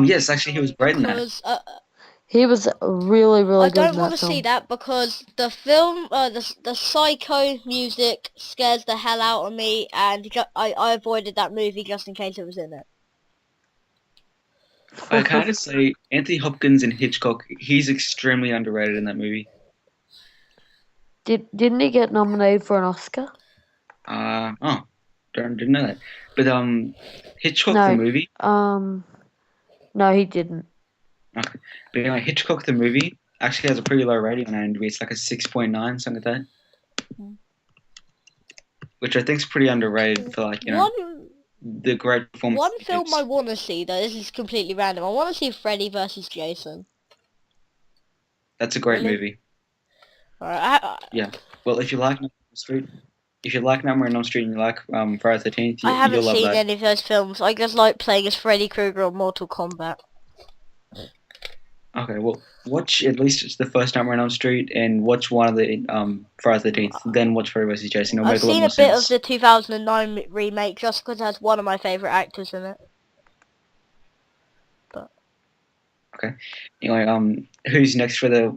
Speaker 2: Yes, actually he was great in that.
Speaker 1: Because
Speaker 3: He was really, really
Speaker 1: I
Speaker 3: good in
Speaker 1: don't want
Speaker 3: that
Speaker 1: to
Speaker 3: film.
Speaker 1: see that because the film, the Psycho music scares the hell out of me, and I avoided that movie just in case it was in it.
Speaker 2: I kind of say Anthony Hopkins in Hitchcock. He's extremely underrated in that movie.
Speaker 3: Didn't he get nominated for an Oscar?
Speaker 2: Didn't know that. But Hitchcock
Speaker 3: No.
Speaker 2: the movie.
Speaker 3: No, he didn't.
Speaker 2: Okay. But anyway, Hitchcock the movie actually has a pretty low rating on IMDb. It's like a 6.9, something like that. Which I think is pretty underrated for like the great performance.
Speaker 1: One film I want to see though. This is completely random. I want to see Freddy versus Jason.
Speaker 2: That's a great
Speaker 1: Really?
Speaker 2: movie.
Speaker 1: Alright,
Speaker 2: Well, if you like Nightmare on Elm Street, and you like Friday the 13th,
Speaker 1: I haven't
Speaker 2: you'll love
Speaker 1: seen
Speaker 2: that.
Speaker 1: any of those films. I just like playing as Freddy Krueger or Mortal Kombat.
Speaker 2: Okay, well, watch at least the first Nightmare on Elm Street and watch one of the Friday the 13th, then watch Freddy vs. Jason. It'll
Speaker 1: I've
Speaker 2: make a lot
Speaker 1: seen
Speaker 2: more
Speaker 1: a bit
Speaker 2: sense.
Speaker 1: of the 2009 remake just because it has one of my favourite actors in it.
Speaker 2: Anyway, who's next for the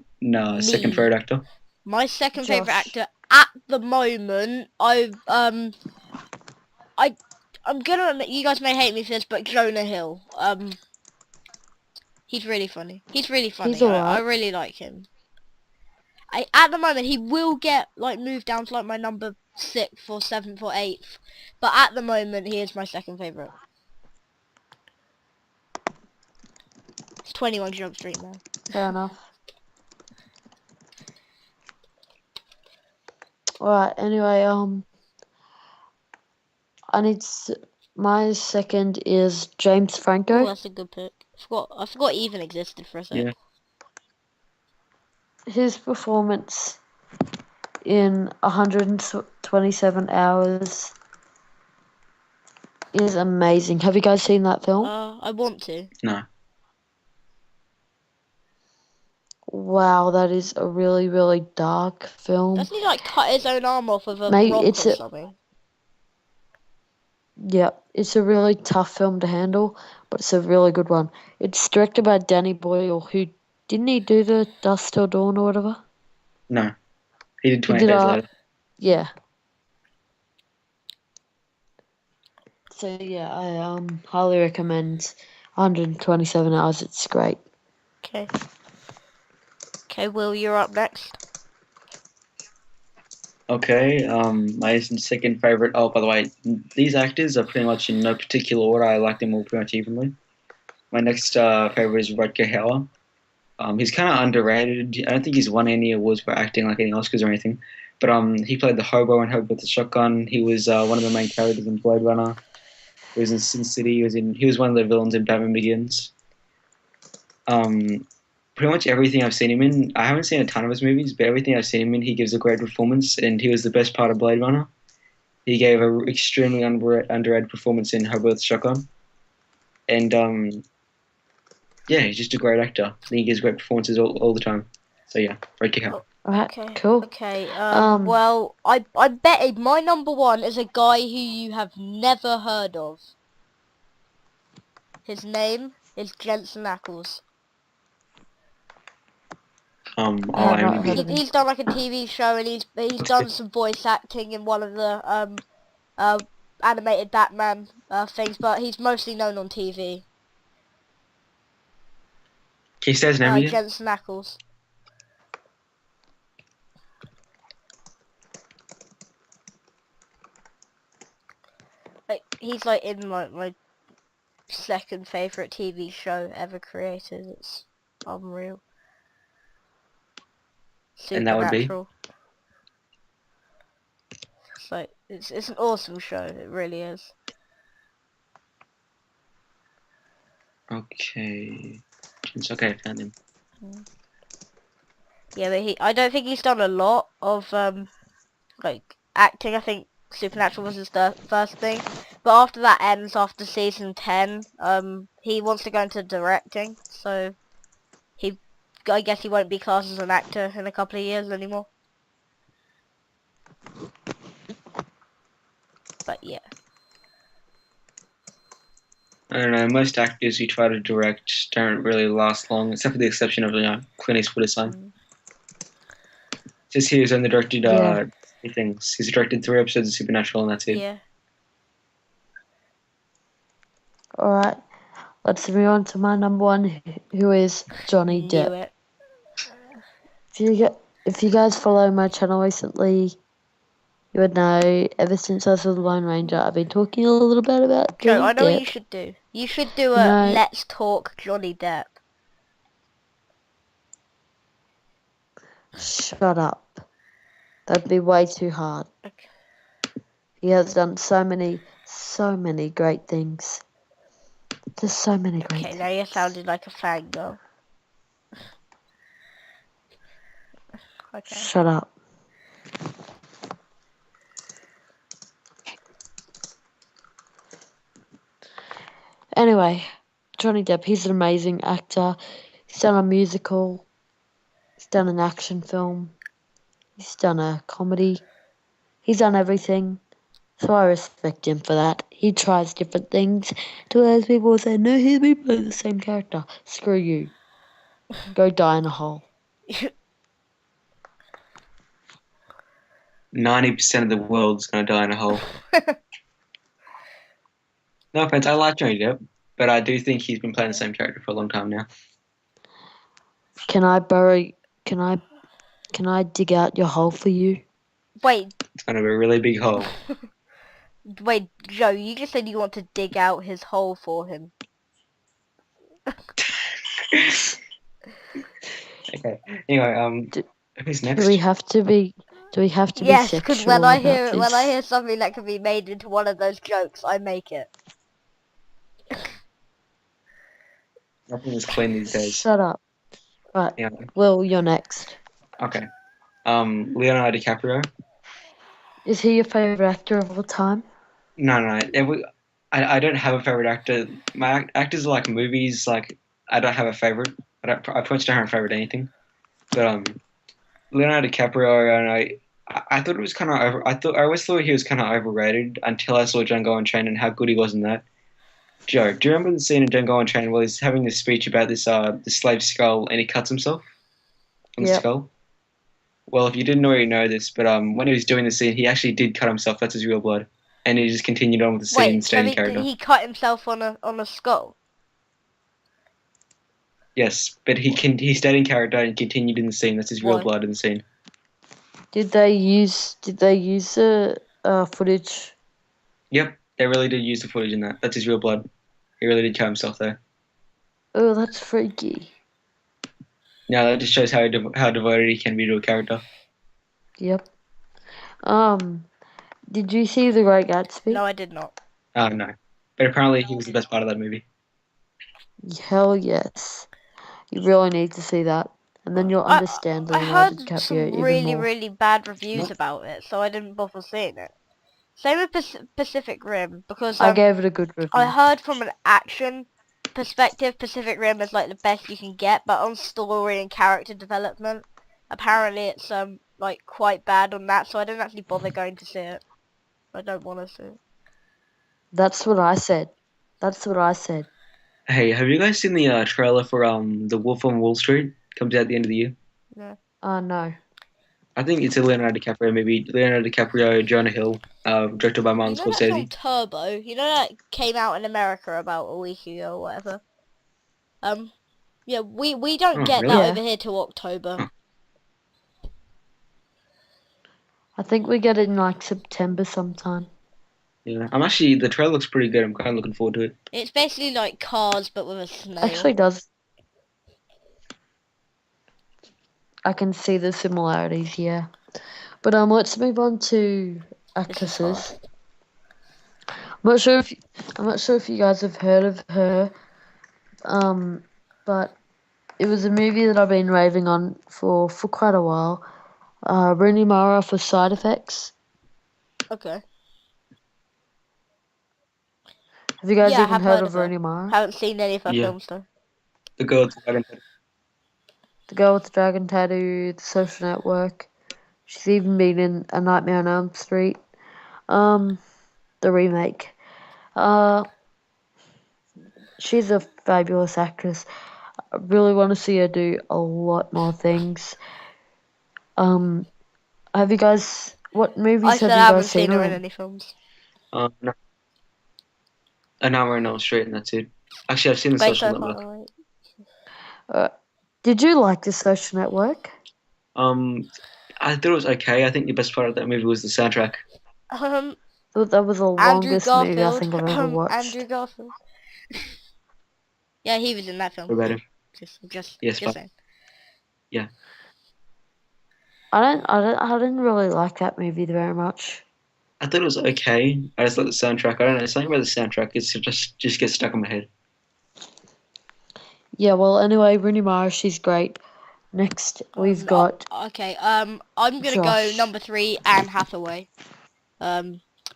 Speaker 2: second
Speaker 1: Me.
Speaker 2: favorite actor?
Speaker 1: My second favourite
Speaker 3: Josh.
Speaker 1: actor at the moment, I'm gonna admit, you guys may hate me for this, but Jonah Hill. He's really funny. He's really funny.
Speaker 3: He's
Speaker 1: I
Speaker 3: alright.
Speaker 1: really like him. At the moment, he will get like moved down to like my number 6th or 7th or 8th, but at the moment, he is my second favourite. It's 21 Jump Street now.
Speaker 3: Fair enough. Alright, anyway, my second is James
Speaker 1: Oh,
Speaker 3: Franco.
Speaker 1: that's a good pick. I forgot he even existed for a sec.
Speaker 2: Yeah.
Speaker 3: His performance in 127 hours is amazing. Have you guys seen that film?
Speaker 1: I want to.
Speaker 2: No.
Speaker 3: Wow, that is a really, really dark film.
Speaker 1: Doesn't he like cut his own arm off with a
Speaker 3: Mate,
Speaker 1: rock
Speaker 3: it's
Speaker 1: or
Speaker 3: a-
Speaker 1: something?
Speaker 3: Yep, it's a really tough film to handle, but it's a really good one. It's directed by Danny Boyle, who didn't he do the Dusk Till Dawn or whatever?
Speaker 2: No. He did
Speaker 3: He
Speaker 2: 20
Speaker 3: did
Speaker 2: days later.
Speaker 3: Yeah. So yeah, I highly recommend 127 hours. It's great.
Speaker 1: Okay. Okay, Will, you're up next.
Speaker 2: Okay, my second favorite. Oh, by the way, these actors are pretty much in no particular order. I like them all pretty much evenly. My next favorite is Rutger Hauer. He's kind of underrated. I don't think he's won any awards for acting, like any Oscars or anything. But he played the hobo in Hobo with the Shotgun. He was one of the main characters in Blade Runner. He was in Sin City. He was one of the villains in Batman Begins. Pretty much everything I've seen him in, I haven't seen a ton of his movies, but everything I've seen him in, he gives a great performance, and he was the best part of Blade Runner. He gave an extremely underrated performance in Hobo with the Shotgun. And yeah, he's just a great actor. I think he gives great performances all the time. So yeah, Rutger Hauer.
Speaker 3: Alright,
Speaker 1: Okay.
Speaker 3: cool.
Speaker 1: Okay. Well, I bet my number 1 is a guy who you have never heard of. His name is Jensen Ackles.
Speaker 2: I'll
Speaker 3: have not
Speaker 2: IMDb.
Speaker 3: heard of him.
Speaker 1: He's done like a TV show, and he's done some voice acting in one of the animated Batman things, but he's mostly known on TV.
Speaker 2: Can you say his name again?
Speaker 1: Jensen Ackles. Like he's like in like my second favorite TV show ever created. It's unreal.
Speaker 2: And that would be?
Speaker 1: Supernatural. It's like it's an awesome show. It really is.
Speaker 2: Okay. Okay, I found him.
Speaker 1: Yeah, but I don't think he's done a lot of like acting. I think Supernatural was his first thing, but after that ends, after season 10, he wants to go into directing. So I guess he won't be classed as an actor in a couple of years anymore. But yeah.
Speaker 2: I don't know, most actors who try to direct don't really last long, except for the exception of Clint Eastwood or son. Just he was only directed
Speaker 3: Yeah.
Speaker 2: 3 things. He's directed 3 episodes of Supernatural, and that's it.
Speaker 1: Yeah.
Speaker 3: Alright, let's move on to my number 1, who is Johnny
Speaker 1: Knew
Speaker 3: Depp.
Speaker 1: it.
Speaker 3: If you guys follow my channel recently, you would know, ever since I saw The Lone Ranger, I've been talking a little bit about
Speaker 1: Joe,
Speaker 3: Johnny
Speaker 1: I know what you
Speaker 3: Depp.
Speaker 1: should do. You should do a
Speaker 3: No.
Speaker 1: Let's Talk Johnny Depp.
Speaker 3: Shut up. That'd be way too hard.
Speaker 1: Okay.
Speaker 3: He has done so many great things. Just so many great
Speaker 1: Okay,
Speaker 3: things.
Speaker 1: now you're sounding like a fangirl. Okay.
Speaker 3: Shut up. Anyway, Johnny Depp, he's an amazing actor. He's done a musical. He's done an action film. He's done a comedy. He's done everything. So I respect him for that. He tries different things to those people who say, no, he's me playing the same character. Screw you. Go die in a hole.
Speaker 2: 90% of the world's gonna die in a hole. No offense, I like Johnny Depp, but I do think he's been playing the same character for a long time now.
Speaker 3: Can I dig out your hole for you?
Speaker 1: Wait,
Speaker 2: It's gonna be a really big hole.
Speaker 1: wait, Joe, you just said you want to dig out his hole for him.
Speaker 2: Okay. Anyway, who's next?
Speaker 3: Do we have to be
Speaker 1: Yes, because
Speaker 3: sexual
Speaker 1: when I
Speaker 3: about this?
Speaker 1: hear something that can be made into one of those jokes, I make it.
Speaker 2: Nothing is clean these days.
Speaker 3: Shut up. Right.
Speaker 2: Yeah.
Speaker 3: Will, you're next.
Speaker 2: Okay. Leonardo DiCaprio.
Speaker 3: Is he your favourite actor of all time?
Speaker 2: No. I don't have a favorite actor. My actors are like movies. Like I don't have a favorite. I pretty much don't have a favorite anything. But Leonardo DiCaprio, and I thought it was kind of over. I always thought he was kind of overrated until I saw Django Unchained and how good he was in that. Joe, do you remember the scene in Django Unchained where he's having this speech about this slave skull and he cuts himself on the
Speaker 3: Yep.
Speaker 2: skull? Well, if you didn't already know this, but when he was doing the scene, he actually did cut himself. That's his real blood, and he just continued on with the scene,
Speaker 1: Wait, so
Speaker 2: staying in character.
Speaker 1: he cut himself on a skull?
Speaker 2: Yes, but he stayed in character and continued in the scene. That's his real
Speaker 1: Why?
Speaker 2: blood in the scene.
Speaker 3: Did they use the footage?
Speaker 2: Yep, they really did use the footage in that. That's his real blood. He really did cut himself there.
Speaker 3: Oh, that's freaky.
Speaker 2: Now that just shows how devoted he can be to a character.
Speaker 3: Yep. Did you see The Great Gatsby?
Speaker 1: No, I did not.
Speaker 2: No, but apparently he was the best part of that movie.
Speaker 3: Hell yes. You really need to see that, and then you'll understand
Speaker 1: I
Speaker 3: Leonardo
Speaker 1: heard
Speaker 3: DiCaprio
Speaker 1: some
Speaker 3: even
Speaker 1: really,
Speaker 3: more.
Speaker 1: really bad reviews about it, so I didn't bother seeing it. Same with Pacific Rim, because
Speaker 3: I gave it a good review.
Speaker 1: I heard from an action perspective, Pacific Rim is like the best you can get, but on story and character development, apparently it's like quite bad on that, so I didn't actually bother going to see it. I don't want to see it.
Speaker 3: That's what I said.
Speaker 2: Hey, have you guys seen the trailer for The Wolf on Wall Street? Comes out at the end of the year.
Speaker 1: Yeah.
Speaker 3: No.
Speaker 2: I think it's a Leonardo DiCaprio movie. Leonardo DiCaprio, Jonah Hill, directed by Martin
Speaker 1: You know that film
Speaker 2: Scorsese.
Speaker 1: Turbo? You know that came out in America about a week ago or whatever? Yeah, we don't
Speaker 2: Oh,
Speaker 1: get
Speaker 2: really?
Speaker 1: that
Speaker 3: Yeah.
Speaker 1: over here till October.
Speaker 3: I think we get it in like September sometime.
Speaker 2: Yeah, the trailer looks pretty good. I'm kind of looking forward to it.
Speaker 1: It's basically like Cars, but with a snail.
Speaker 3: Actually does. I can see the similarities, yeah. But let's move on to actresses. I'm not sure if you guys have heard of her. But it was a movie that I've been raving on for quite a while. Rooney Mara for Side Effects.
Speaker 1: Okay.
Speaker 3: Have you guys
Speaker 1: Yeah, I
Speaker 3: even
Speaker 1: have
Speaker 3: heard
Speaker 1: heard
Speaker 3: of
Speaker 1: of her.
Speaker 3: Rooney Mara?
Speaker 1: Haven't seen any of her
Speaker 2: Yeah.
Speaker 1: films though.
Speaker 2: The girl with the dragon.
Speaker 3: The Girl with the Dragon Tattoo, The Social Network. She's even been in A Nightmare on Elm Street. The remake. She's a fabulous actress. I really want to see her do a lot more things. Have you guys? What movies
Speaker 1: I
Speaker 3: have
Speaker 1: still
Speaker 3: you
Speaker 1: haven't
Speaker 3: guys seen
Speaker 1: seen her
Speaker 3: her
Speaker 1: in
Speaker 3: in?
Speaker 1: any films.
Speaker 2: No. An Hour on Elm Street, and that's it. Actually, I've seen The
Speaker 1: Wait,
Speaker 2: Social
Speaker 1: so far
Speaker 2: Network.
Speaker 1: away.
Speaker 3: Did you like The Social Network?
Speaker 2: I thought it was okay. I think the best part of that movie was the soundtrack.
Speaker 3: I thought that was the
Speaker 1: Andrew
Speaker 3: longest movie I
Speaker 1: Garfield.
Speaker 3: think I've ever watched.
Speaker 1: Andrew Garfield. Yeah, he was in that film.
Speaker 2: What about him?
Speaker 1: Just
Speaker 2: Yes, but-
Speaker 1: saying.
Speaker 3: I didn't really like that movie very much.
Speaker 2: I thought it was okay. I just like the soundtrack. I don't know. Something about the soundtrack. It's just gets stuck in my head.
Speaker 3: Yeah, well, anyway, Rooney Mara, she's great. Next, we've got
Speaker 1: Okay, I'm gonna go
Speaker 3: Josh.
Speaker 1: number 3, Anne Hathaway.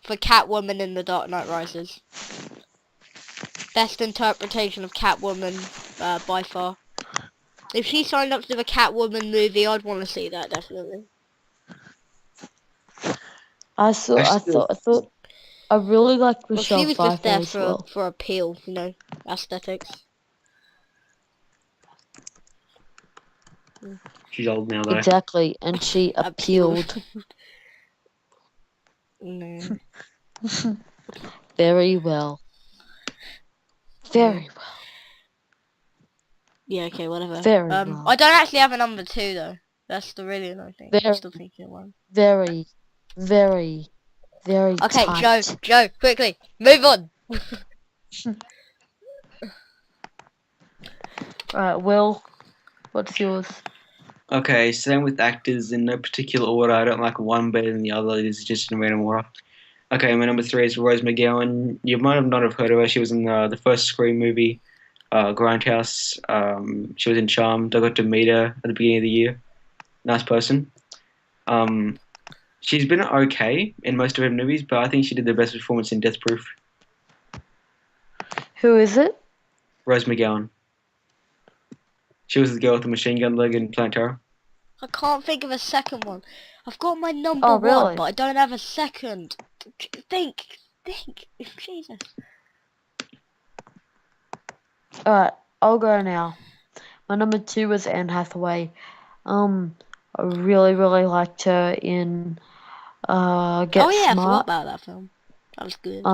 Speaker 1: For Catwoman in The Dark Knight Rises. Best interpretation of Catwoman, by far. If she signed up to do a Catwoman movie, I'd want to see that, definitely.
Speaker 3: I really liked
Speaker 1: Well, she
Speaker 3: Michelle
Speaker 1: was just
Speaker 3: Pfeiffer
Speaker 1: there
Speaker 3: as well.
Speaker 1: for appeal, you know, aesthetics.
Speaker 2: She's old now, though.
Speaker 3: Exactly, and she appealed
Speaker 1: No.
Speaker 3: very well. Very well.
Speaker 1: Yeah, okay, whatever.
Speaker 3: Very well.
Speaker 1: I don't actually have a number 2 though. That's the really annoying thing. I'm
Speaker 3: Very,
Speaker 1: still thinking of one.
Speaker 3: very, very, very
Speaker 1: Okay,
Speaker 3: tight.
Speaker 1: Joe, quickly, move on.
Speaker 3: Alright, Will, what's yours?
Speaker 2: Okay, same with actors in no particular order. I don't like one better than the other. This is just in random order. Okay, my number 3 is Rose McGowan. You might have not have heard of her. She was in the first Scream movie, Grindhouse. She was in Charmed. I got to meet her at the beginning of the year. Nice person. She's been okay in most of her movies, but I think she did the best performance in Death Proof.
Speaker 3: Who is it?
Speaker 2: Rose McGowan. She was the girl with the machine gun leg in Planet Terror.
Speaker 1: I can't think of a second one. I've got my number
Speaker 3: Oh,
Speaker 1: 1,
Speaker 3: really?
Speaker 1: but I don't have a second. Think. Jesus.
Speaker 3: Alright, I'll go now. My number 2 was Anne Hathaway. I really, really liked her in Get
Speaker 1: Oh yeah, I forgot
Speaker 3: Smart.
Speaker 1: about that film. That was good.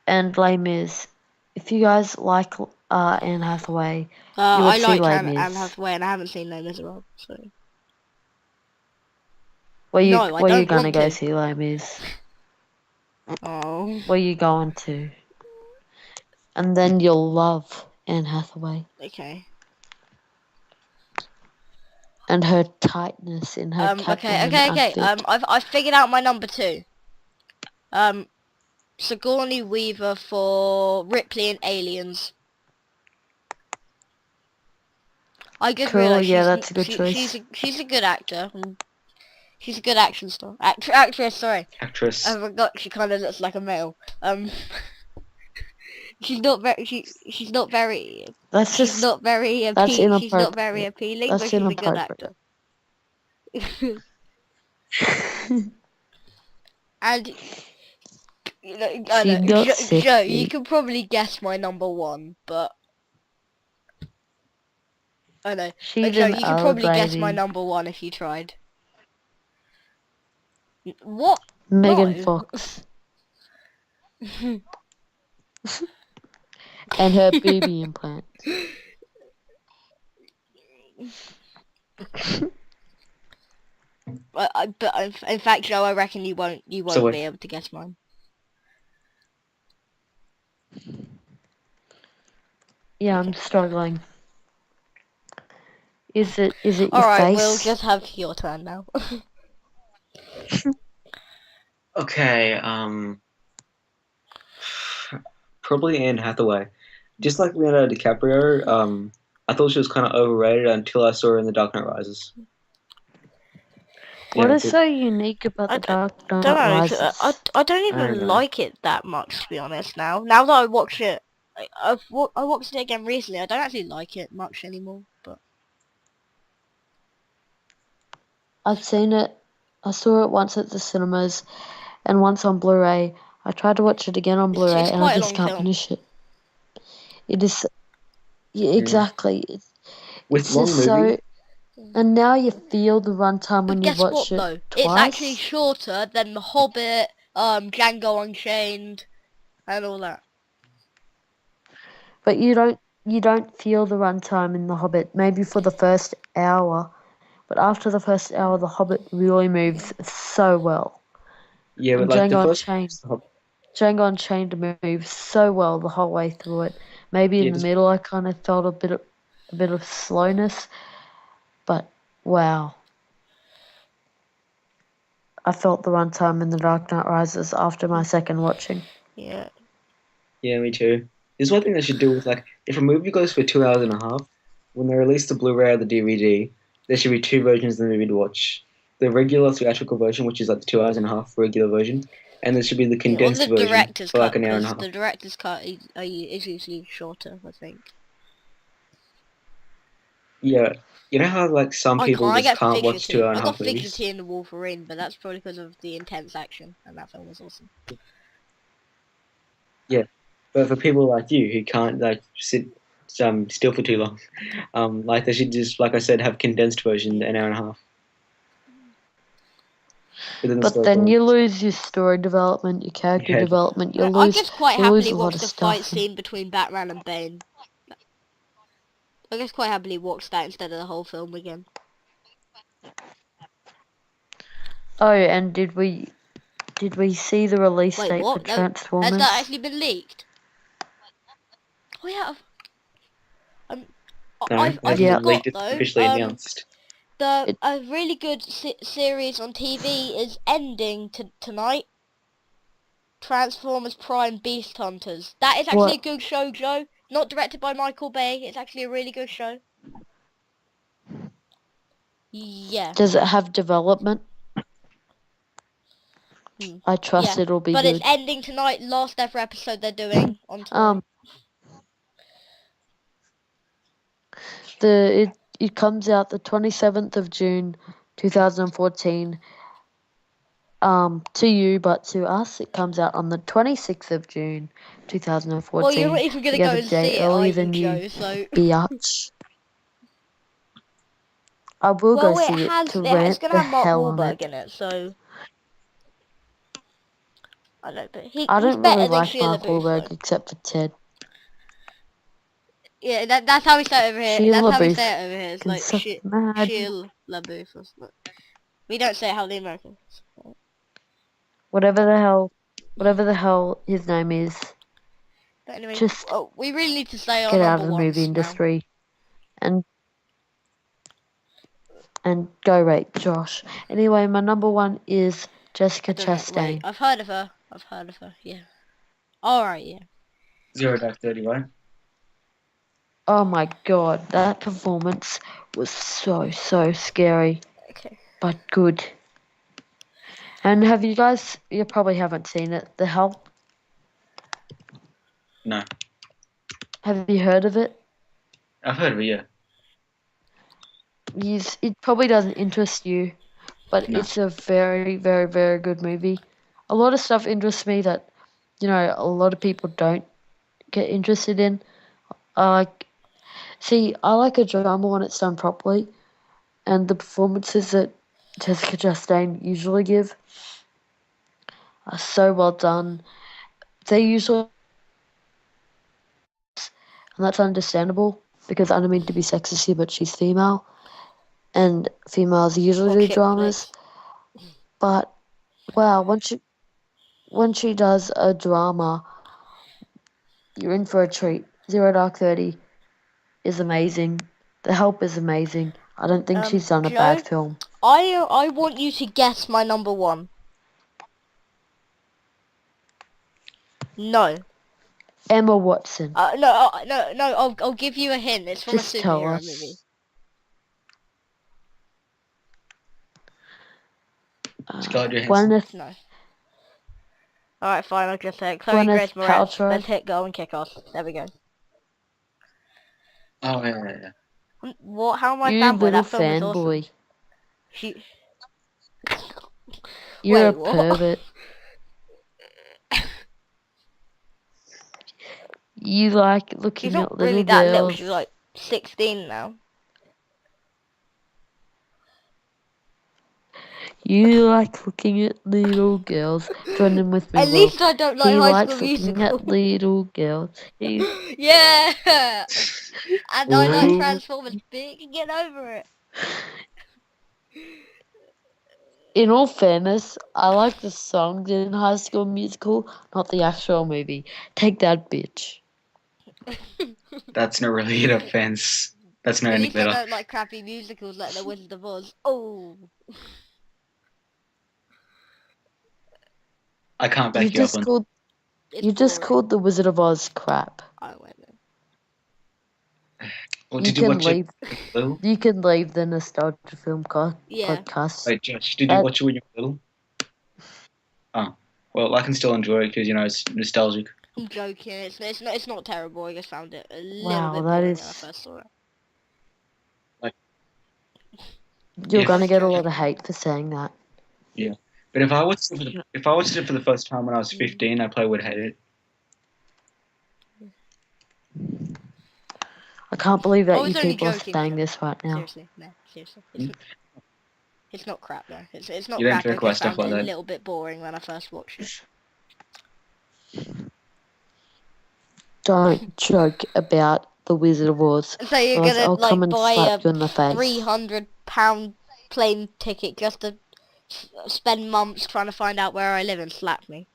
Speaker 3: And Les Mis. If you guys like Anne Hathaway, you
Speaker 1: I
Speaker 3: would see
Speaker 1: like
Speaker 3: Les
Speaker 1: Anne
Speaker 3: Mis.
Speaker 1: Hathaway, and I haven't seen Les Miserables, so.
Speaker 3: Where you
Speaker 1: No, I
Speaker 3: where you
Speaker 1: don't
Speaker 3: gonna
Speaker 1: want
Speaker 3: go
Speaker 1: to.
Speaker 3: see Les Mis?
Speaker 1: Oh.
Speaker 3: Where you going to? And then you'll love Anne Hathaway
Speaker 1: Okay.
Speaker 3: and her tightness in her Catwoman
Speaker 1: Okay.
Speaker 3: outfit.
Speaker 1: I've figured out my number 2. Sigourney Weaver for Ripley in Aliens. I just
Speaker 3: Cool,
Speaker 1: realised
Speaker 3: yeah, that's a good choice.
Speaker 1: she's a good actor. She's a good action star. Actress, sorry.
Speaker 2: Actress.
Speaker 1: I forgot she kind of looks like a male. She's not very. She's not very.
Speaker 3: That's
Speaker 1: She's not very
Speaker 3: that's
Speaker 1: She's not very
Speaker 3: inappropriate.
Speaker 1: appealing,
Speaker 3: That's
Speaker 1: but she's a good
Speaker 3: inappropriate.
Speaker 1: actor. And you know, I
Speaker 3: She's
Speaker 1: know,
Speaker 3: not
Speaker 1: Joe, you
Speaker 3: sexy.
Speaker 1: can probably guess my number 1, but I know.
Speaker 3: She's
Speaker 1: Joe,
Speaker 3: an
Speaker 1: you can
Speaker 3: old
Speaker 1: probably guess my
Speaker 3: lady.
Speaker 1: number 1 if you tried. What?
Speaker 3: Megan
Speaker 1: No.
Speaker 3: Fox. And her baby implant.
Speaker 1: But in fact, Joe, I reckon you won't
Speaker 2: So
Speaker 1: be able to guess mine.
Speaker 3: Yeah, I'm struggling. Is it your
Speaker 1: Alright,
Speaker 3: face?
Speaker 1: we'll just have your turn now.
Speaker 2: Okay, probably Anne Hathaway. Just like Leonardo DiCaprio, I thought she was kind of overrated until I saw her in The Dark Knight Rises.
Speaker 3: What
Speaker 2: Yeah,
Speaker 3: is so unique about
Speaker 1: I
Speaker 3: The Dark Knight
Speaker 1: don't know.
Speaker 3: Rises?
Speaker 1: I don't
Speaker 2: I
Speaker 1: even
Speaker 2: don't know.
Speaker 1: like it that much, to be honest. Now that I watch it, I watched it again recently. I don't actually like it much anymore. But
Speaker 3: I've seen it. I saw it once at the cinemas and once on Blu-ray. I tried to watch it again on
Speaker 1: it's
Speaker 3: Blu-ray and I
Speaker 1: quite a
Speaker 3: just
Speaker 1: long
Speaker 3: can't
Speaker 1: film.
Speaker 3: finish it. It is... Yeah, exactly.
Speaker 2: With
Speaker 3: It's
Speaker 2: long
Speaker 3: just
Speaker 2: movies,
Speaker 3: so... And now you feel the runtime when
Speaker 1: But
Speaker 3: you
Speaker 1: guess what
Speaker 3: watch it
Speaker 1: though?
Speaker 3: twice.
Speaker 1: It's actually shorter than The Hobbit, Django Unchained, and all that.
Speaker 3: But you don't feel the runtime in The Hobbit. Maybe for the first hour, but after the first hour, The Hobbit really moves so well.
Speaker 2: yeah, but
Speaker 3: And
Speaker 2: like the
Speaker 3: Django
Speaker 2: first,
Speaker 3: Unchained moves so well the whole way through it. Maybe in
Speaker 2: yeah,
Speaker 3: the middle, I kind of felt a bit of slowness, but wow. I felt the runtime in The Dark Knight Rises after my second watching.
Speaker 1: Yeah.
Speaker 2: yeah, me too. There's one thing they should do with like if a movie goes for 2 hours and a half, when they release the Blu-ray or the DVD, there should be two versions of the movie to watch. The regular theatrical version, which is like the 2 hours and a half regular version, and there should be the
Speaker 1: Or
Speaker 2: condensed
Speaker 1: the
Speaker 2: version
Speaker 1: director's
Speaker 2: for like
Speaker 1: cut,
Speaker 2: an hour and a
Speaker 1: because
Speaker 2: half.
Speaker 1: the director's cut is usually shorter, I think.
Speaker 2: Yeah, you know how like some people
Speaker 1: I
Speaker 2: just
Speaker 1: get
Speaker 2: can't watch 2 hour
Speaker 1: I
Speaker 2: and a
Speaker 1: got
Speaker 2: half movies?
Speaker 1: fixity in the Wolverine, but that's probably because of the intense action, and that film was awesome.
Speaker 2: But for people like you who can't like sit still for too long, like they should just, like I said, have condensed version an hour and a half.
Speaker 3: But then you lose your story development, your character
Speaker 2: Yeah.
Speaker 3: development. You
Speaker 1: I
Speaker 3: lose.
Speaker 1: just quite
Speaker 3: You lose
Speaker 1: happily
Speaker 3: a lot
Speaker 1: watch
Speaker 3: of
Speaker 1: the
Speaker 3: stuff.
Speaker 1: fight scene between Batman and Bane. I just quite happily watch that instead of the whole film again.
Speaker 3: Oh, and did we see the release
Speaker 1: Wait,
Speaker 3: date for
Speaker 1: what? Has
Speaker 3: Transformers?
Speaker 1: that actually been leaked? Oh yeah.
Speaker 2: No,
Speaker 1: I
Speaker 2: it hasn't been leaked.
Speaker 1: forgot
Speaker 2: It's
Speaker 1: though.
Speaker 2: officially announced.
Speaker 1: A really good series on TV is ending tonight. Transformers Prime Beast Hunters. That is actually a good show, Joe. Not directed by Michael Bay. It's actually a really good show. Yeah.
Speaker 3: Does it have development? I trust
Speaker 1: Yeah.
Speaker 3: it'll be
Speaker 1: But
Speaker 3: good.
Speaker 1: it's ending tonight. Last ever episode they're doing on tonight.
Speaker 3: It comes out the 27th of June, 2014. To you, but to us, it comes out on the 26th of June, 2014.
Speaker 1: Well, you're not even gonna go and see it, are you, Joe? So.
Speaker 3: Biatch. I will go see it to rant
Speaker 1: it's gonna
Speaker 3: the
Speaker 1: have Mark
Speaker 3: hell on
Speaker 1: Wahlberg
Speaker 3: it.
Speaker 1: in it, so. I don't know, but
Speaker 3: I
Speaker 1: he's
Speaker 3: don't
Speaker 1: better
Speaker 3: really
Speaker 1: than
Speaker 3: like
Speaker 1: Shia
Speaker 3: Mark
Speaker 1: LaBeouf.
Speaker 3: Wahlberg
Speaker 1: So.
Speaker 3: except for Ted.
Speaker 1: Yeah, that's how we say it over here.
Speaker 3: Shia
Speaker 1: That's how we
Speaker 3: LaBeouf
Speaker 1: say it over here. It's
Speaker 3: can
Speaker 1: like
Speaker 3: suck mad.
Speaker 1: Shia LaBeouf. Or something. We don't say it how the Americans.
Speaker 3: Whatever the hell his name is.
Speaker 1: But anyway,
Speaker 3: Just
Speaker 1: we really need to say our
Speaker 3: get out
Speaker 1: number
Speaker 3: of the
Speaker 1: ones
Speaker 3: movie
Speaker 1: now.
Speaker 3: industry and go rate Josh. Anyway, my number one is Jessica Chastain.
Speaker 1: Wait, I've heard of her. Yeah. Alright, yeah.
Speaker 2: 0 Dark 30, right?
Speaker 3: Oh my god, that performance was so scary.
Speaker 1: Okay.
Speaker 3: But good. And you probably haven't seen it, The Help?
Speaker 2: No.
Speaker 3: Have you heard of it?
Speaker 2: I've heard of it, yeah.
Speaker 3: It probably doesn't interest you, but
Speaker 2: No.
Speaker 3: it's a very good movie. A lot of stuff interests me that, a lot of people don't get interested in. I like a drama when it's done properly, and the performances that Jessica Chastain usually give are so well done. They usually, and that's understandable because I don't mean to be sexist here, but she's female, and females usually do dramas. But wow, when she does a drama, you're in for a treat. 0 Dark 30 is amazing. The Help is amazing. I don't think she's done a bad film.
Speaker 1: I want you to guess my number one. No.
Speaker 3: Emma Watson.
Speaker 1: No. I'll give you a hint. It's from
Speaker 3: Just
Speaker 1: a
Speaker 3: tell
Speaker 1: superhero
Speaker 3: us.
Speaker 1: movie.
Speaker 2: Scarlett Johansson.
Speaker 3: Gwyneth.
Speaker 1: No. Alright, fine. I'll just say it. Chloe Grace Moretz.
Speaker 3: Paltrow.
Speaker 1: Let's hit go and kick off. There we go.
Speaker 2: Oh, yeah.
Speaker 1: What? How am I
Speaker 3: You
Speaker 1: fanboy?
Speaker 3: little
Speaker 1: That film is awesome.
Speaker 3: fanboy.
Speaker 1: Wait,
Speaker 3: You're a
Speaker 1: what?
Speaker 3: pervert. You like looking
Speaker 1: She's
Speaker 3: at
Speaker 1: not
Speaker 3: little
Speaker 1: really that little.
Speaker 3: girls.
Speaker 1: She's like 16 now.
Speaker 3: You like looking at little girls. Join in with me,
Speaker 1: At
Speaker 3: Will.
Speaker 1: least I don't like
Speaker 3: He
Speaker 1: High
Speaker 3: likes
Speaker 1: School
Speaker 3: looking
Speaker 1: Musical.
Speaker 3: at little girls.
Speaker 1: Yeah! And I like
Speaker 2: Ooh.
Speaker 1: Transformers. Big, get over it.
Speaker 3: In all fairness, I like the songs in High School Musical, not the actual movie. Take that, bitch.
Speaker 2: That's not really an offense. That's not
Speaker 1: At
Speaker 2: any
Speaker 1: least I
Speaker 2: better.
Speaker 1: don't like crappy musicals like The Wizard of Oz. Oh!
Speaker 2: I can't back you up on.
Speaker 1: It's
Speaker 3: You just
Speaker 1: boring.
Speaker 3: called The Wizard of Oz crap.
Speaker 1: I went there.
Speaker 2: Well,
Speaker 3: You
Speaker 2: did you
Speaker 3: can
Speaker 2: watch
Speaker 3: leave.
Speaker 2: it little?
Speaker 3: You can leave the nostalgia film
Speaker 1: Yeah.
Speaker 3: podcast.
Speaker 2: Wait, Josh, did you
Speaker 3: That-
Speaker 2: watch it when you were little? Oh, well, I can still enjoy it because it's nostalgic.
Speaker 1: I'm joking. It's not terrible. I just found it a little
Speaker 3: Wow,
Speaker 1: bit
Speaker 3: that
Speaker 1: boring when I
Speaker 3: is-
Speaker 1: first saw it.
Speaker 3: You're
Speaker 2: Yeah.
Speaker 3: gonna get a lot of hate for saying that.
Speaker 2: But if I watched it for the first time when I was 15, I probably would hate it.
Speaker 3: I can't believe
Speaker 1: I
Speaker 3: that
Speaker 1: was
Speaker 3: you
Speaker 1: only
Speaker 3: people are
Speaker 1: joking,
Speaker 3: saying
Speaker 1: Joe.
Speaker 3: this right now.
Speaker 1: Seriously, no, seriously. It's not crap though. It's not
Speaker 2: You don't
Speaker 1: crap. I
Speaker 2: joke about
Speaker 1: just
Speaker 2: stuff
Speaker 1: found it
Speaker 2: like
Speaker 1: a
Speaker 2: that.
Speaker 1: little bit boring when I first watched it.
Speaker 3: Don't joke about the Wizard of Oz.
Speaker 1: So you're
Speaker 3: Or else
Speaker 1: gonna
Speaker 3: I'll come and
Speaker 1: buy
Speaker 3: slap you in the
Speaker 1: a
Speaker 3: face.
Speaker 1: £300 plane ticket just to spend months trying to find out where I live and slap me.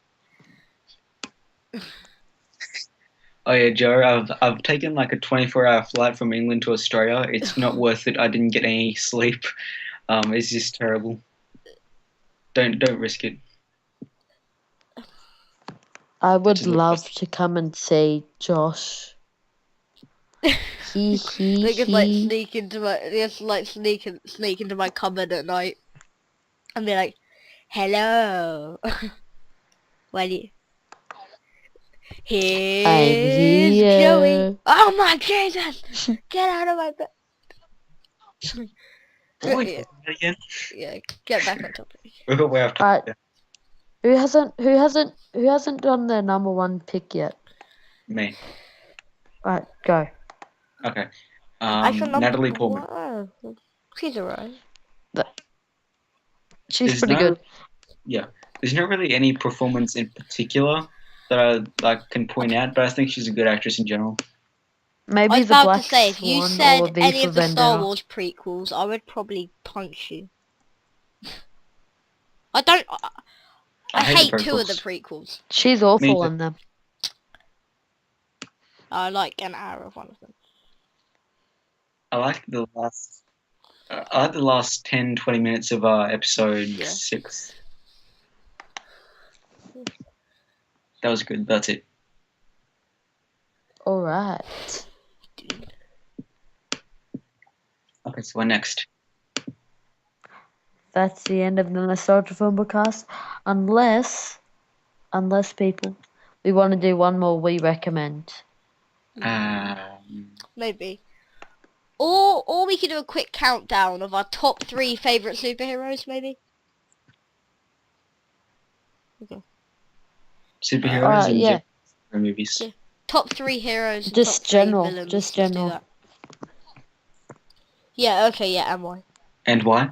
Speaker 2: Oh yeah, Joe, I've taken like a 24-hour flight from England to Australia. It's not worth it. I didn't get any sleep. It's just terrible. Don't risk it.
Speaker 3: I would
Speaker 2: Which is what
Speaker 3: love to come and see Josh. He.
Speaker 1: They just sneak into my cupboard at night and be like, "Hello, what do you?" Here's
Speaker 3: here.
Speaker 1: Joey. Oh my Jesus! Get out of my bed.
Speaker 2: What are we
Speaker 1: Yeah,
Speaker 2: talking about again?
Speaker 1: yeah, get back on topic.
Speaker 2: We got way off
Speaker 3: Alright.
Speaker 2: topic.
Speaker 3: Who hasn't done their number one pick yet?
Speaker 2: Me.
Speaker 3: Right, go.
Speaker 2: Okay.
Speaker 1: Actually,
Speaker 2: Natalie Portman.
Speaker 1: Wow. She's alright.
Speaker 3: She's
Speaker 2: There's
Speaker 3: pretty
Speaker 2: no-
Speaker 3: good.
Speaker 2: Yeah. There's not really any performance in particular that I can point out, but I think she's a good actress in general.
Speaker 3: Maybe
Speaker 1: I was
Speaker 3: the
Speaker 1: about
Speaker 3: Black
Speaker 1: to say, if you
Speaker 3: Swan
Speaker 1: said
Speaker 3: or V
Speaker 1: any
Speaker 3: for
Speaker 1: of the Star
Speaker 3: Vendetta.
Speaker 1: Wars prequels, I would probably punch you. I don't. I hate
Speaker 2: the
Speaker 1: two of the
Speaker 2: prequels.
Speaker 1: prequels.
Speaker 3: She's
Speaker 2: Me
Speaker 3: awful
Speaker 2: too.
Speaker 3: in them.
Speaker 1: I like an hour of one of them.
Speaker 2: I like the last 10, 20 minutes of episode
Speaker 1: Yeah.
Speaker 2: 6. That was good. That's it.
Speaker 3: Alright.
Speaker 2: Okay, so we're next.
Speaker 3: That's the end of the Nostalgia Film Podcast. Unless people, we want to do one more we recommend.
Speaker 1: Maybe. Or we could do a quick countdown of our top 3 favourite superheroes, maybe?
Speaker 2: Superheroes and
Speaker 3: yeah.
Speaker 2: superhero movies.
Speaker 1: Yeah. Top 3 heroes and
Speaker 3: Just
Speaker 1: top 3
Speaker 3: general,
Speaker 1: villains.
Speaker 3: just
Speaker 1: Let's do
Speaker 3: general.
Speaker 1: that. Yeah, okay, yeah, and why?
Speaker 2: And why?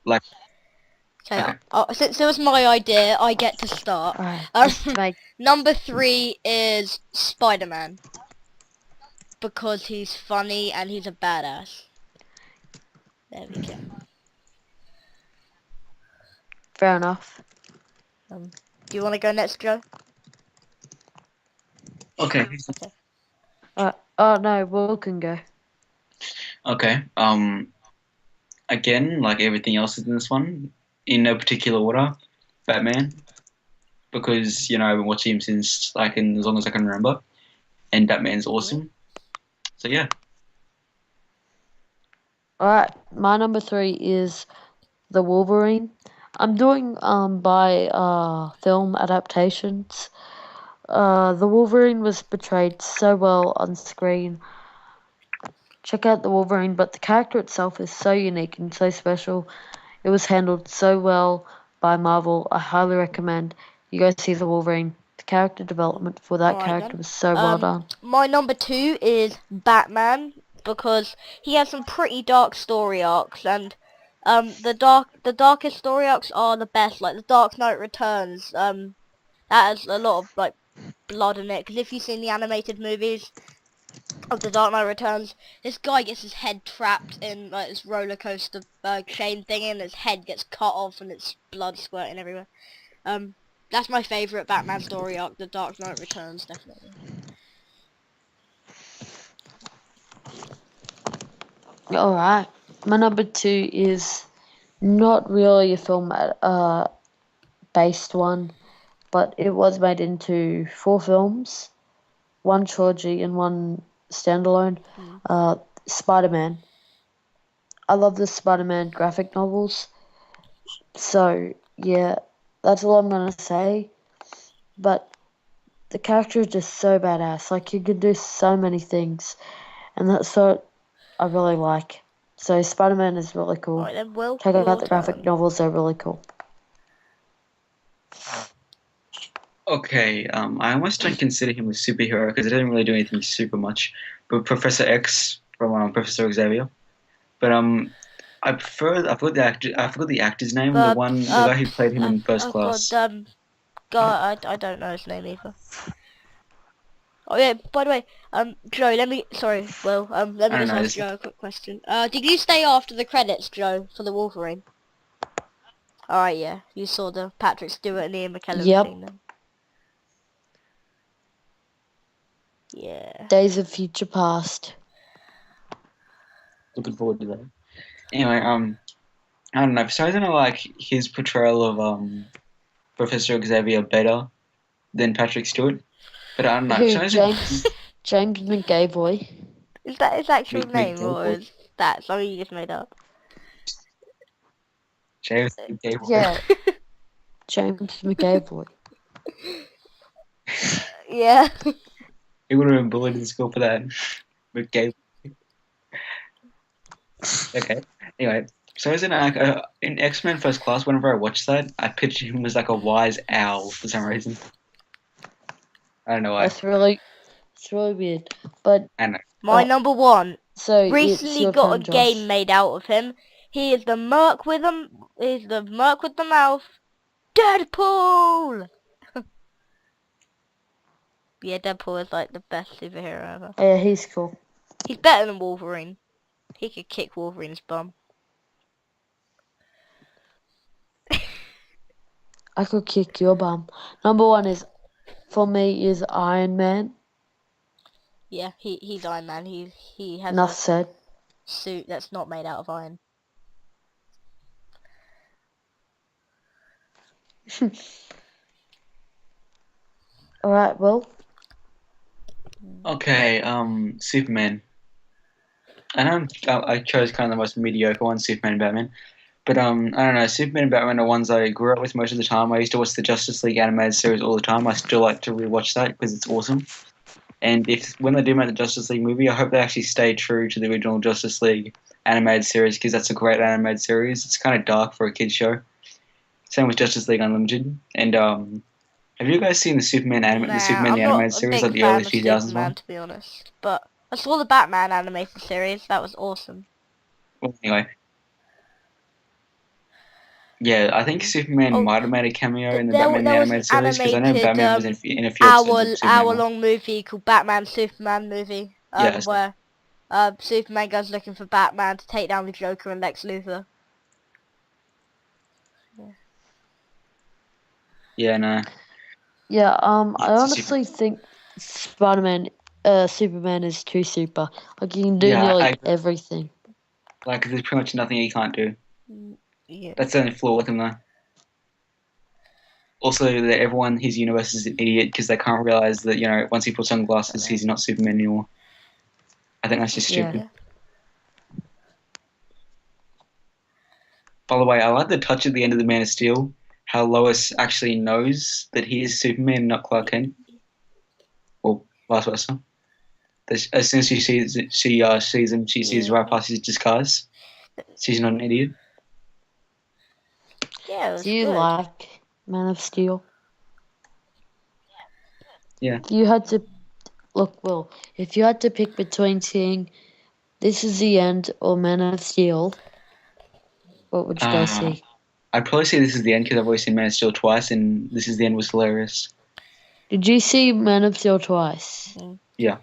Speaker 1: Okay,
Speaker 2: Okay.
Speaker 1: since it was my idea, I get to start.
Speaker 3: Alright,
Speaker 1: Um,
Speaker 3: just make
Speaker 1: Number 3 is Spider-Man. Because he's funny and he's a badass. There we go.
Speaker 3: fair enough.
Speaker 1: Do you want to go next, Joe?
Speaker 2: Okay.
Speaker 3: Oh no, Will can go.
Speaker 2: Okay. Again, like everything else in this one, in no particular order, Batman, because I've been watching him since as long as I can remember, and Batman's awesome. So yeah.
Speaker 3: Alright, my number 3 is the Wolverine. I'm doing by film adaptations. The Wolverine was portrayed so well on screen. Check out the Wolverine, but the character itself is so unique and so special. It was handled so well by Marvel. I highly recommend you go see the Wolverine. The character development for that
Speaker 1: Alright
Speaker 3: character
Speaker 1: then.
Speaker 3: was so well done.
Speaker 1: My number 2 is Batman, because he has some pretty dark story arcs, and the darkest story arcs are the best, like the Dark Knight Returns. That has a lot of blood in it, because if you've seen the animated movies of the Dark Knight Returns, this guy gets his head trapped in this roller coaster chain thing, and his head gets cut off, and it's blood squirting everywhere. That's my favourite Batman story arc, The Dark Knight Returns, definitely.
Speaker 3: Alright, my number 2 is not really a film based one, but it was made into 4 films, one trilogy and one standalone. Spider-Man. I love the Spider-Man graphic novels. So, yeah, that's all I'm going to say. But the character is just so badass. Like, you can do so many things. And that's what I really like. So, Spider-Man is really cool.
Speaker 1: Alright then, Will,
Speaker 3: Check
Speaker 1: your
Speaker 3: out the graphic
Speaker 1: turn.
Speaker 3: novels, they're really cool.
Speaker 2: Okay, I almost don't consider him a superhero because he didn't really do anything super much. But Professor X from Professor Xavier. But I forgot the actor's name. The guy who played him in First Class.
Speaker 1: God, I don't know his name either. Oh yeah, by the way, Joe, let me
Speaker 2: I don't
Speaker 1: just
Speaker 2: know.
Speaker 1: ask Joe a quick question. Did you stay after the credits, Joe, for the Wolverine? Alright, yeah, you saw the Patrick Stewart and Ian McKellen
Speaker 3: Yep.
Speaker 1: scene then. Yeah.
Speaker 3: Days of Future Past.
Speaker 2: Looking forward to that. Anyway, I don't know. For some reason, I like his portrayal of Professor Xavier better than Patrick Stewart. But I don't know. For some reason,
Speaker 3: James McAvoy.
Speaker 1: Is that his actual name, or
Speaker 2: McAvoy?
Speaker 1: is that something you just made up?
Speaker 2: James McAvoy.
Speaker 3: Yeah, James McAvoy.
Speaker 1: Yeah.
Speaker 2: He would have been bullied in school for that. McAvoy. Okay. Anyway, so isn't like in X-Men First Class? Whenever I watch that, I picture him as like a wise owl for some reason. I don't know why.
Speaker 3: It's really weird. But
Speaker 2: I don't know.
Speaker 1: My number one
Speaker 3: so it's
Speaker 1: recently
Speaker 3: your
Speaker 1: got
Speaker 3: turn,
Speaker 1: a
Speaker 3: Josh.
Speaker 1: game made out of him. He is the merc with him. He's the merc with the mouth. Deadpool. Yeah, Deadpool is like the best superhero ever.
Speaker 3: Yeah, he's cool.
Speaker 1: He's better than Wolverine. He could kick Wolverine's bum.
Speaker 3: I could kick your bum. Number one is, for me, is Iron Man.
Speaker 1: Yeah, he's Iron Man. He has
Speaker 3: Enough
Speaker 1: a
Speaker 3: said.
Speaker 1: suit that's not made out of iron.
Speaker 3: Alright, Will.
Speaker 2: Okay, Superman. I know I chose kind of the most mediocre one, Superman and Batman. But I don't know, Superman and Batman are ones I grew up with most of the time. I used to watch the Justice League animated series all the time. I still like to rewatch that because it's awesome. And when they do make the Justice League movie, I hope they actually stay true to the original Justice League animated series because that's a great animated series. It's kind of dark for a kids show. Same with Justice League Unlimited. And have you guys seen the Superman the
Speaker 1: I'm
Speaker 2: animated
Speaker 1: not a
Speaker 2: series,
Speaker 1: big
Speaker 2: like the
Speaker 1: fan
Speaker 2: early
Speaker 1: of
Speaker 2: 2000s
Speaker 1: Superman,
Speaker 2: one?
Speaker 1: to be honest. But I saw the Batman animated series. That was awesome.
Speaker 2: Well, anyway. Yeah, I think Superman
Speaker 1: Oh,
Speaker 2: might have made a cameo in the
Speaker 1: there
Speaker 2: Batman the
Speaker 1: was an
Speaker 2: animated series because I know
Speaker 1: animated
Speaker 2: Batman was in a few episodes of Superman.
Speaker 1: hour-long movie called Batman Superman movie.
Speaker 2: Yeah,
Speaker 1: Where Superman goes looking for Batman to take down the Joker and Lex Luthor.
Speaker 2: Yeah, no.
Speaker 3: Yeah, I
Speaker 2: It's
Speaker 3: honestly think Superman is too super. Like, he can do
Speaker 2: Yeah,
Speaker 3: nearly
Speaker 2: I agree.
Speaker 3: everything.
Speaker 2: Like, there's pretty much nothing he can't do.
Speaker 1: Yeah.
Speaker 2: That's the only flaw with him, though. Also, that everyone in his universe is an idiot because they can't realize that, once he puts on glasses, he's not Superman anymore. I think that's just stupid.
Speaker 3: Yeah.
Speaker 2: By the way, I like the touch at the end of the Man of Steel, how Lois actually knows that he is Superman, not Clark Kent. Or vice versa. As soon as she sees him, she sees right past his disguise. She's not an idiot.
Speaker 1: Yeah, it was
Speaker 3: Do you
Speaker 1: good.
Speaker 3: like Man of Steel?
Speaker 2: Yeah.
Speaker 3: If you had to Will, if you had to pick between seeing This Is the End or Man of Steel, what would you go see?
Speaker 2: I'd probably say This Is the End because I've always seen Man of Steel twice, and This Is the End was hilarious.
Speaker 3: Did you see Man of Steel twice?
Speaker 2: Yeah.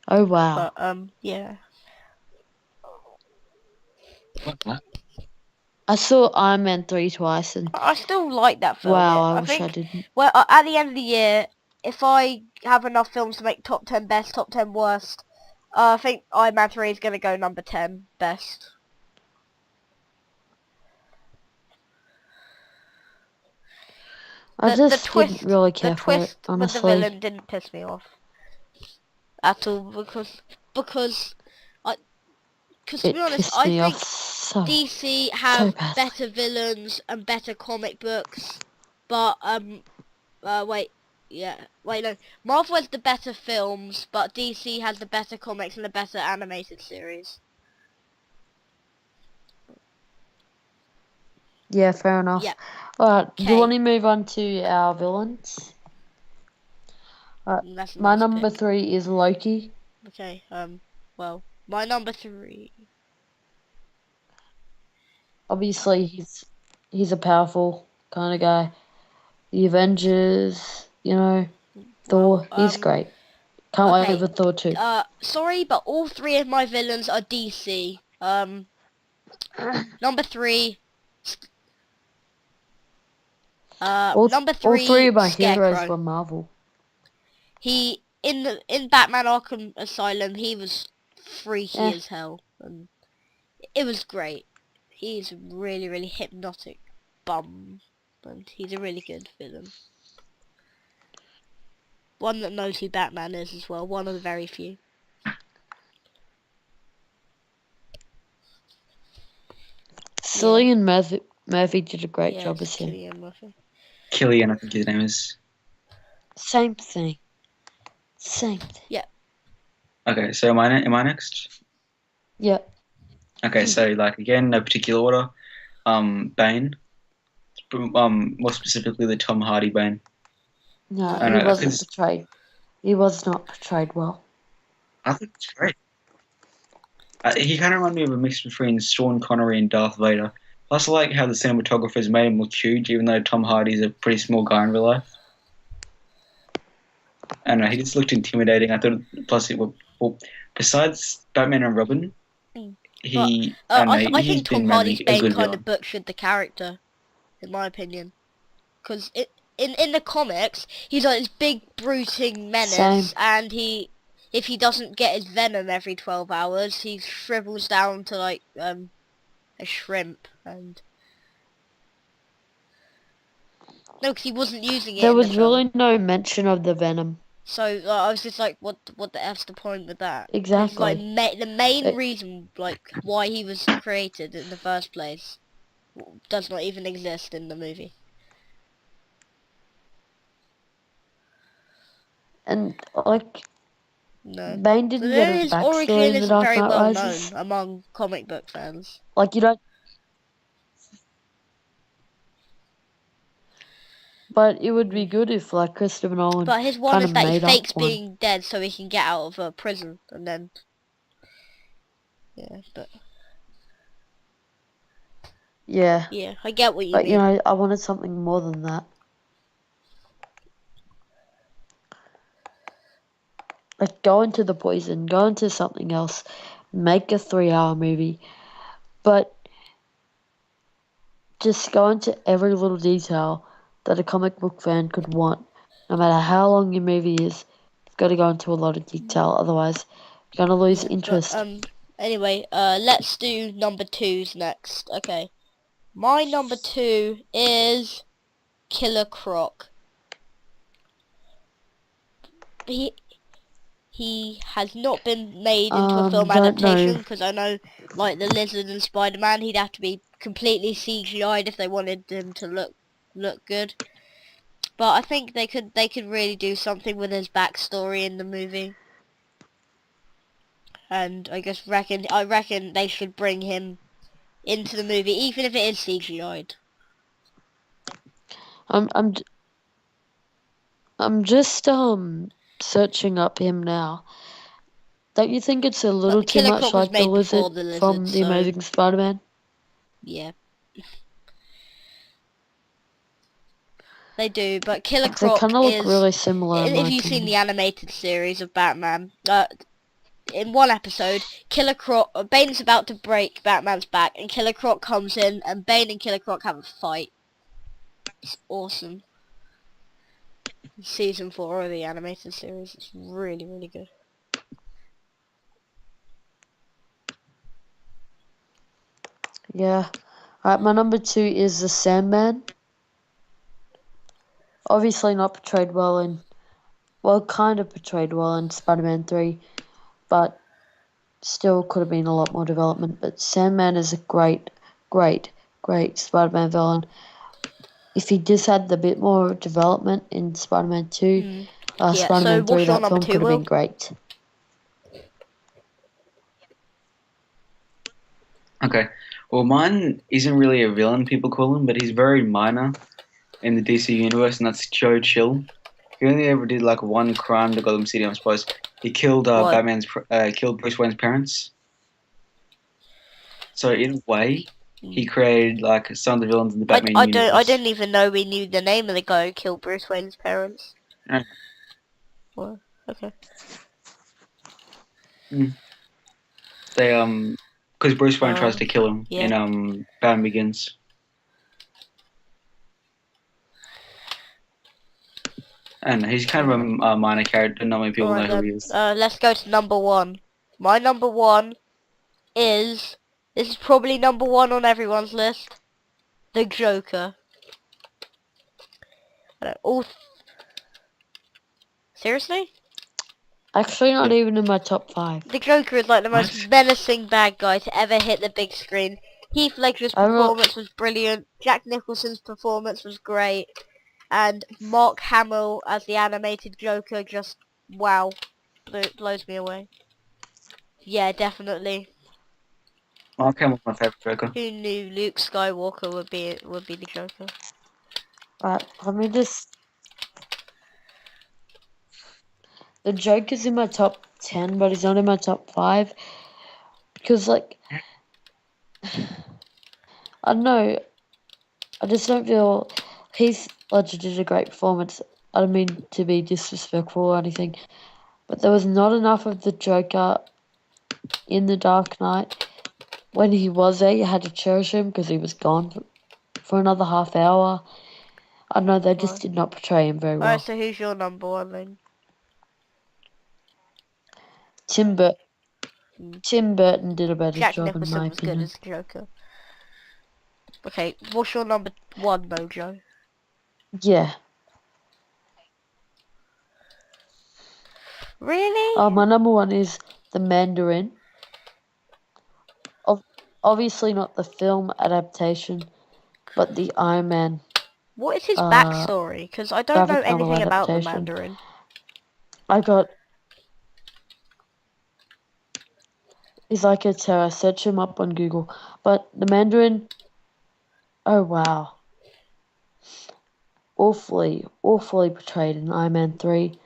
Speaker 3: Oh wow.
Speaker 1: But yeah.
Speaker 2: What?
Speaker 3: I saw Iron Man 3 twice and
Speaker 1: I still like that film.
Speaker 3: wow,
Speaker 1: I
Speaker 3: I wish
Speaker 1: think,
Speaker 3: I didn't.
Speaker 1: well, at the end of the year, if I have enough films to make top 10 best, top 10 worst, I think Iron Man 3 is going to go number 10 best.
Speaker 3: I just didn't really care
Speaker 1: the
Speaker 3: for it,
Speaker 1: twist with the
Speaker 3: honestly.
Speaker 1: villain didn't piss me off. at all because to
Speaker 3: It
Speaker 1: be honest,
Speaker 3: pissed
Speaker 1: I
Speaker 3: me
Speaker 1: think
Speaker 3: off so
Speaker 1: DC have
Speaker 3: badly.
Speaker 1: better villains and better comic books, but wait, no, Marvel has the better films, but DC has the better comics and the better animated series.
Speaker 3: Yeah, fair enough.
Speaker 1: Yeah.
Speaker 3: Alright, do you
Speaker 1: Okay.
Speaker 3: want to move on to our villains?
Speaker 1: That's a
Speaker 3: My
Speaker 1: nice
Speaker 3: number
Speaker 1: pick.
Speaker 3: 3 is Loki.
Speaker 1: Okay, well, my number 3.
Speaker 3: Obviously, he's a powerful kind of guy. The Avengers, Thor, he's great. Can't wait
Speaker 1: Okay,
Speaker 3: for Thor 2.
Speaker 1: sorry, but all 3 of my villains are DC. Number 3,
Speaker 3: all 3 of my heroes
Speaker 1: Scarecrow.
Speaker 3: were Marvel.
Speaker 1: In Batman Arkham Asylum, he was freaky
Speaker 3: Yeah.
Speaker 1: as hell, and it was great. He's really, really hypnotic bum, and he's a really good villain. One that knows who Batman is as well. One of the very few.
Speaker 3: Cillian Murphy did a great job as him.
Speaker 1: Cillian Murphy.
Speaker 2: Killian, I think his name is.
Speaker 3: Same thing.
Speaker 1: Yeah.
Speaker 2: Okay, so am I next?
Speaker 3: Yep.
Speaker 2: Okay, so like again, no particular order. Bane. More specifically the Tom Hardy Bane.
Speaker 3: No,
Speaker 2: I
Speaker 3: he
Speaker 2: know,
Speaker 3: wasn't
Speaker 2: 'cause
Speaker 3: portrayed. He was not portrayed well.
Speaker 2: I think it's great. He kind of reminded me of a mix between Sean Connery and Darth Vader. Plus, I like how the cinematographers made him look huge, even though Tom Hardy's a pretty small guy in real life. I don't know, he just looked intimidating. I thought, plus, besides Batman and Robin, he,
Speaker 1: I
Speaker 2: he's
Speaker 1: think Tom
Speaker 2: been
Speaker 1: Hardy's
Speaker 2: mainly a
Speaker 1: Bane
Speaker 2: good
Speaker 1: kind
Speaker 2: villain.
Speaker 1: of butchered the character, in my opinion. Because in the comics, he's like this big brooding menace,
Speaker 3: Same.
Speaker 1: and if he doesn't get his venom every 12 hours, he shrivels down to like a shrimp. And no, because he wasn't using it
Speaker 3: There
Speaker 1: in the
Speaker 3: was
Speaker 1: film.
Speaker 3: really no mention of the venom.
Speaker 1: So I was just like, what the F's the point with that?
Speaker 3: Exactly.
Speaker 1: It's like the main
Speaker 3: It-
Speaker 1: reason, like why he was created in the first place, does not even exist in the movie.
Speaker 3: And like
Speaker 1: No.
Speaker 3: Bane didn't get his
Speaker 1: His
Speaker 3: backstory
Speaker 1: origin
Speaker 3: in The
Speaker 1: isn't
Speaker 3: Dark
Speaker 1: very
Speaker 3: Knight
Speaker 1: well
Speaker 3: Rises.
Speaker 1: known among comic book fans.
Speaker 3: Like you don't. But it would be good if like Christopher Nolan
Speaker 1: But his one
Speaker 3: kind
Speaker 1: is
Speaker 3: of
Speaker 1: that he
Speaker 3: made
Speaker 1: fakes
Speaker 3: up one.
Speaker 1: being dead so he can get out of prison, and then
Speaker 3: Yeah.
Speaker 1: yeah, I get what you
Speaker 3: But
Speaker 1: mean.
Speaker 3: I wanted something more than that. Like go into the poison, go into something else, make a 3-hour movie, but just go into every little detail that a comic book fan could want. No matter how long your movie is, it's got to go into a lot of detail, otherwise you're going to lose interest.
Speaker 1: But, anyway, let's do number 2s next. Okay. My number 2 is Killer Croc. He has not been made into a film
Speaker 3: Don't know.
Speaker 1: adaptation, because I know, like the Lizard and Spider-Man, he'd have to be completely CGI'd if they wanted him to look good. But I think they could really do something with his backstory in the movie. And I reckon they should bring him into the movie, even if it is CGI'd.
Speaker 3: I'm just searching up him now. Don't you think it's a little too
Speaker 1: Killer
Speaker 3: much
Speaker 1: Croc was
Speaker 3: like the
Speaker 1: made before
Speaker 3: lizard
Speaker 1: the Lizard,
Speaker 3: from The
Speaker 1: so
Speaker 3: Amazing Spider-Man?
Speaker 1: yeah. They do, but Killer
Speaker 3: They
Speaker 1: Croc
Speaker 3: kind of look
Speaker 1: is...
Speaker 3: really similar in my
Speaker 1: If you've seen the
Speaker 3: opinion.
Speaker 1: animated series of Batman, in one episode, Bane's about to break Batman's back, and Killer Croc comes in, and Bane and Killer Croc have a fight. It's awesome. Season 4 of the animated series. It's really, really good.
Speaker 3: Yeah. Alright, my number 2 is the Sandman. Obviously not portrayed well in kind of portrayed well in Spider-Man 3, but still could have been a lot more development. But Sandman is a great Spider-Man villain. If he just had a bit more development in Spider-Man 2,
Speaker 1: Yeah,
Speaker 3: Spider-Man
Speaker 1: so
Speaker 3: 3,
Speaker 1: what's your
Speaker 3: that
Speaker 1: number
Speaker 3: film
Speaker 1: 2,
Speaker 3: could have
Speaker 1: Will?
Speaker 3: been great.
Speaker 2: Okay. Well, mine isn't really a villain, people call him, but he's very minor in the DC universe, and that's Joe Chill. He only ever did like one crime to Gotham City, I suppose. He killed
Speaker 1: What?
Speaker 2: killed Bruce Wayne's parents. So in a way, he created like some of the villains in the Batman universe.
Speaker 1: I didn't even know we knew the name of the guy who killed Bruce Wayne's parents.
Speaker 2: Right.
Speaker 1: Well, okay.
Speaker 2: They because Bruce Wayne tries to kill him
Speaker 1: yeah.
Speaker 2: in Batman Begins. And he's kind of a minor character. Not many people know who he is.
Speaker 1: Let's go to number 1. My number 1 is... This is probably number 1 on everyone's list. The Joker. Seriously?
Speaker 3: Actually, not even in my top 5.
Speaker 1: The Joker is like the most menacing bad guy to ever hit the big screen. Heath Ledger's performance was brilliant. Jack Nicholson's performance was great. And Mark Hamill as the animated Joker just, wow, blows me away. Yeah, definitely.
Speaker 2: Mark Hamill's my favorite Joker.
Speaker 1: Who knew Luke Skywalker would be the Joker?
Speaker 3: Right, let me just... The Joker's in my top 10, but he's not in my top 5. Because, like... I don't know. I just don't feel... Heath Ledger did a great performance. I don't mean to be disrespectful or anything. But there was not enough of the Joker in The Dark Knight. When he was there, you had to cherish him because he was gone for another half hour. I don't know, they just did not portray him very well.
Speaker 1: Alright, so who's your number 1 then?
Speaker 3: Tim Burton did a better
Speaker 1: Jack
Speaker 3: job
Speaker 1: Nicholson
Speaker 3: in my
Speaker 1: was good
Speaker 3: opinion.
Speaker 1: as the Joker. Okay, what's your number 1 though, Joe?
Speaker 3: Yeah.
Speaker 1: Really?
Speaker 3: My number 1 is The Mandarin. Obviously not the film adaptation, but the Iron Man.
Speaker 1: What is his backstory? Because I don't know anything about the Mandarin.
Speaker 3: He's like a terror. Search him up on Google. But the Mandarin, oh wow. Awfully portrayed in Iron Man 3.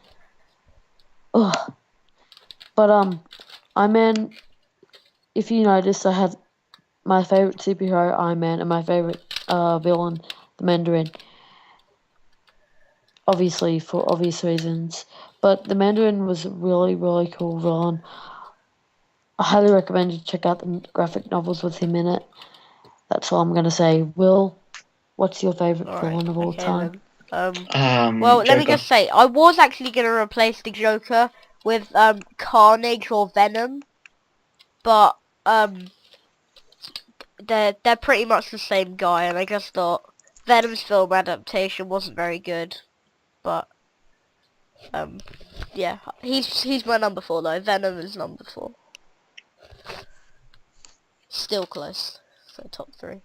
Speaker 3: Ugh. But Iron Man, if you notice, I had my favorite superhero, Iron Man, and my favorite villain, the Mandarin. Obviously, for obvious reasons. But the Mandarin was a really cool villain. I highly recommend you check out the graphic novels with him in it. That's all I'm going to say. Will, what's your favorite villain of all time?
Speaker 1: Well, let me just say, I was actually going to replace the Joker with Carnage or Venom. But they're pretty much the same guy, and I just thought Venom's film adaptation wasn't very good. But yeah, he's my number 4 though. Venom is number 4. Still close. So top 3.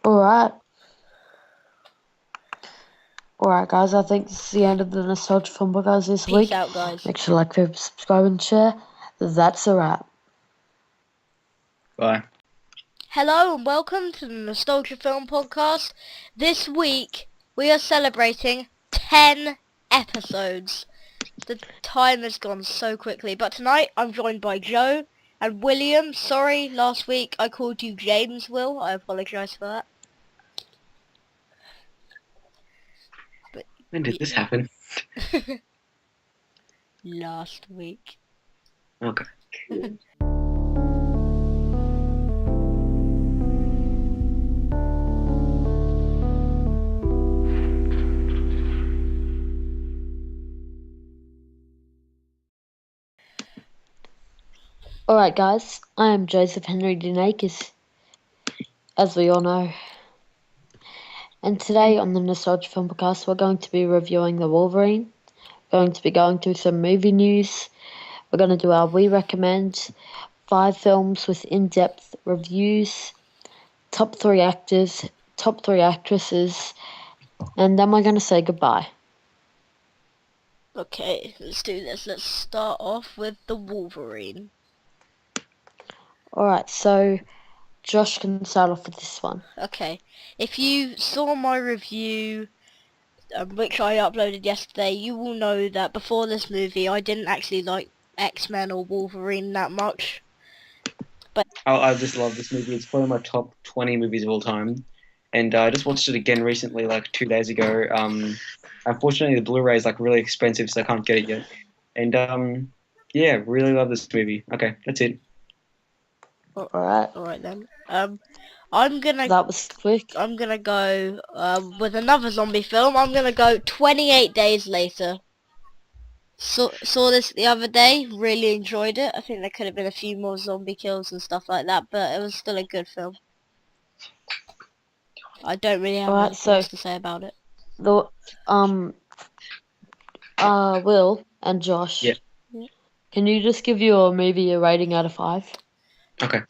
Speaker 3: Alright guys, I think this is the end of the Nostalgia Film Podcast this week.
Speaker 1: Peace out, guys.
Speaker 3: Make sure to like, favorite, subscribe and share. That's a wrap.
Speaker 2: Bye.
Speaker 1: Hello and welcome to the Nostalgia Film Podcast. This week we are celebrating 10 episodes. The time has gone so quickly, but tonight I'm joined by Joe and William. Sorry, last week I called you James, Will. I apologise for that. But
Speaker 2: When did this happen?
Speaker 1: Last week.
Speaker 2: Okay.
Speaker 3: Alright guys, I am Joseph Henry Denakis, as we all know. And today on the Nostalgia Film Podcast, we're going to be reviewing The Wolverine. We're going to be going through some movie news. We're going to do our We Recommend, 5 films with in-depth reviews, top 3 actors, top 3 actresses, and then we're going to say goodbye.
Speaker 1: Okay, let's do this. Let's start off with The Wolverine.
Speaker 3: Alright, so Josh can start off with this one.
Speaker 1: Okay, if you saw my review, which I uploaded yesterday, you will know that before this movie I didn't actually like X-Men or Wolverine that much.
Speaker 2: I just love this movie. It's probably my top 20 movies of all time. And I just watched it again recently, like 2 days ago. Unfortunately, the Blu-ray is like really expensive, so I can't get it yet. And yeah, really love this movie. Okay, that's it.
Speaker 3: Alright,
Speaker 1: Then. I'm gonna
Speaker 3: that was quick.
Speaker 1: I'm gonna go with another zombie film. I'm gonna go 28 Days Later. Saw this the other day, really enjoyed it. I think there could have been a few more zombie kills and stuff like that, but it was still a good film. I don't really have
Speaker 3: Alright,
Speaker 1: anything
Speaker 3: so
Speaker 1: else to say about it.
Speaker 3: the Will and Josh.
Speaker 2: Yeah.
Speaker 3: Can you just give your movie a rating out of 5?
Speaker 2: Okay.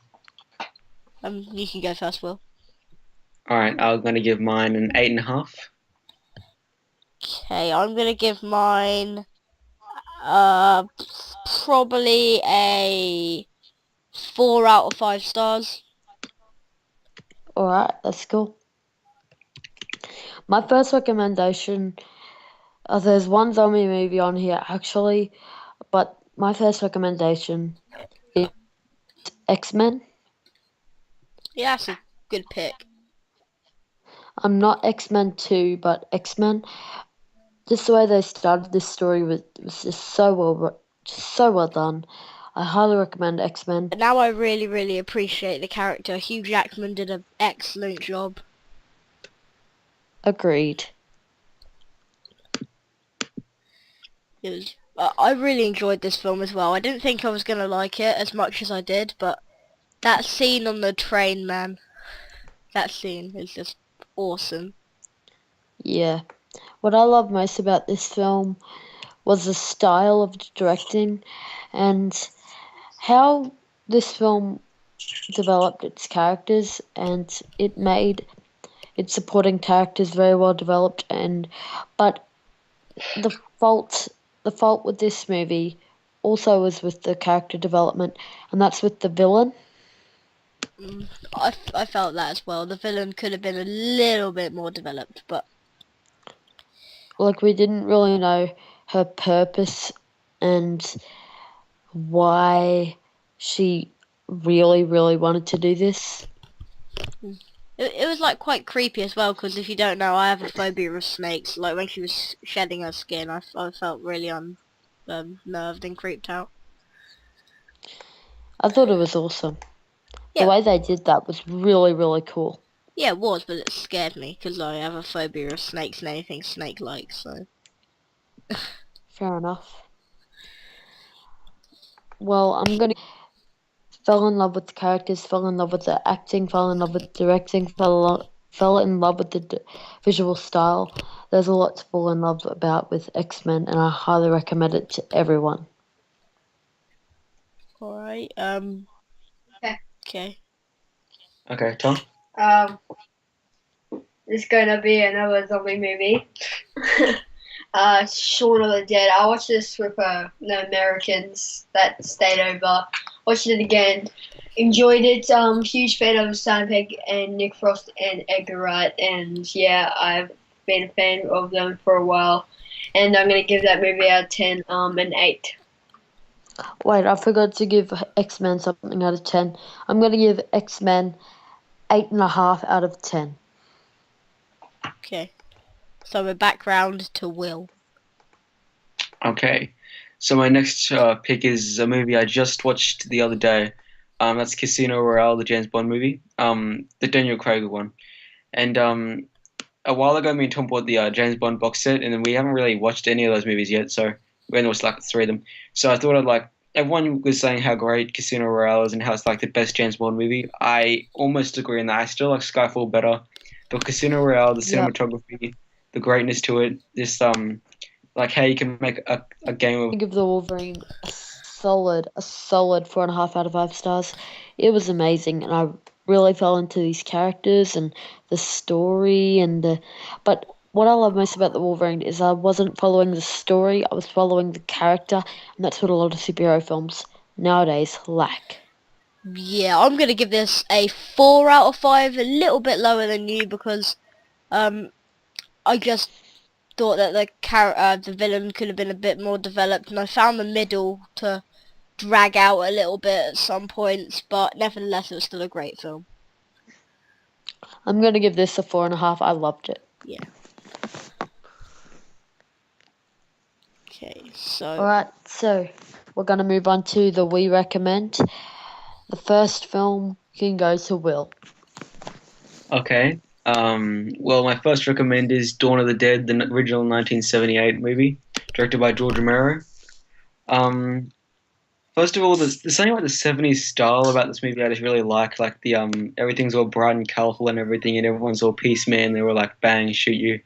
Speaker 1: You can go first, Will.
Speaker 2: All right, I'm going to give mine an 8.5.
Speaker 1: Okay, I'm gonna give mine probably a 4 out of 5 stars.
Speaker 3: Alright, that's cool. My first recommendation, there's one zombie movie on here actually, but my first recommendation is X-Men.
Speaker 1: Yeah, that's a good pick.
Speaker 3: I'm not X-Men 2, but X-Men. Just the way they started this story was just so well done. I highly recommend X-Men.
Speaker 1: But now I really, really appreciate the character. Hugh Jackman did an excellent job.
Speaker 3: Agreed.
Speaker 1: It was. I really enjoyed this film as well. I didn't think I was gonna like it as much as I did, but that scene on the train, man, that scene is just awesome.
Speaker 3: Yeah. What I love most about this film was the style of the directing and how this film developed its characters, and it made its supporting characters very well developed. But the fault with this movie also was with the character development, and that's with the villain.
Speaker 1: I felt that as well. The villain could have been a little bit more developed, but
Speaker 3: Like, we didn't really know her purpose and why she really, really wanted to do this.
Speaker 1: it was like quite creepy as well, because if you don't know, I have a phobia of snakes. Like when she was shedding her skin, I felt really unnerved and creeped out.
Speaker 3: I thought it was awesome.
Speaker 1: Yeah.
Speaker 3: The way they did that was really, really cool.
Speaker 1: Yeah, it was, but it scared me because I have a phobia of snakes and anything snake-like. So.
Speaker 3: Fair enough. Well, I'm gonna fell in love with the characters, fell in love with the acting, fell in love with the directing, fell in love with the visual style. There's a lot to fall in love about with X-Men, and I highly recommend it to everyone.
Speaker 1: Alright, Okay.
Speaker 2: Okay, Tom?
Speaker 4: It's gonna be another zombie movie. Shaun of the Dead. I watched this with the Americans that stayed over. Watched it again. Enjoyed it. Huge fan of Simon Pegg and Nick Frost and Edgar Wright. And yeah, I've been a fan of them for a while. And I'm gonna give that movie out of 10, an 8.
Speaker 3: Wait, I forgot to give X-Men something out of 10. I'm gonna give X-Men 8.5 out of 10.
Speaker 1: Okay. So we're back round to Will.
Speaker 2: Okay. So my next pick is a movie I just watched the other day. That's Casino Royale, the James Bond movie. The Daniel Craig one. And a while ago, me and Tom bought the James Bond box set, and then we haven't really watched any of those movies yet, so we only watched like 3 of them. So I thought I'd like, everyone was saying how great Casino Royale is and how it's like the best James Bond movie. I almost agree on that. I still like Skyfall better. But Casino Royale, the
Speaker 3: Yep.
Speaker 2: cinematography, the greatness to it, this like how you can make a game of.
Speaker 3: I give the Wolverine a solid 4.5 out of 5 stars. It was amazing, and I really fell into these characters and the story but what I love most about the Wolverine is I wasn't following the story, I was following the character, and that's what a lot of superhero films nowadays lack.
Speaker 1: Yeah, I'm gonna give this a 4 out of 5, a little bit lower than you because I just thought that the villain could have been a bit more developed, and I found the middle to drag out a little bit at some points, but nevertheless it was still a great film.
Speaker 3: I'm gonna give this a 4.5. I loved it.
Speaker 1: Yeah. Okay, so
Speaker 3: Alright, so we're gonna move on to the We Recommend. The first film can go to Will.
Speaker 2: Okay. Well, my first recommend is Dawn of the Dead, the original 1978 movie, directed by George Romero. First of all, there's something about the 70s style about this movie I just really like the everything's all bright and colourful and everything, and everyone's all peace man. They were like bang, shoot you.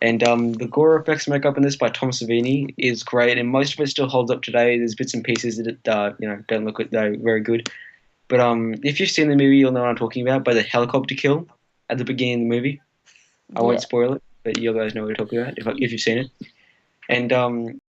Speaker 2: And the gore effects makeup in this by Tom Savini is great, and most of it still holds up today. There's bits and pieces that don't look very good. But if you've seen the movie, you'll know what I'm talking about. By the helicopter kill at the beginning of the movie, I
Speaker 3: Yeah.
Speaker 2: won't spoil it, but you guys know what I'm talking about if you've seen it. And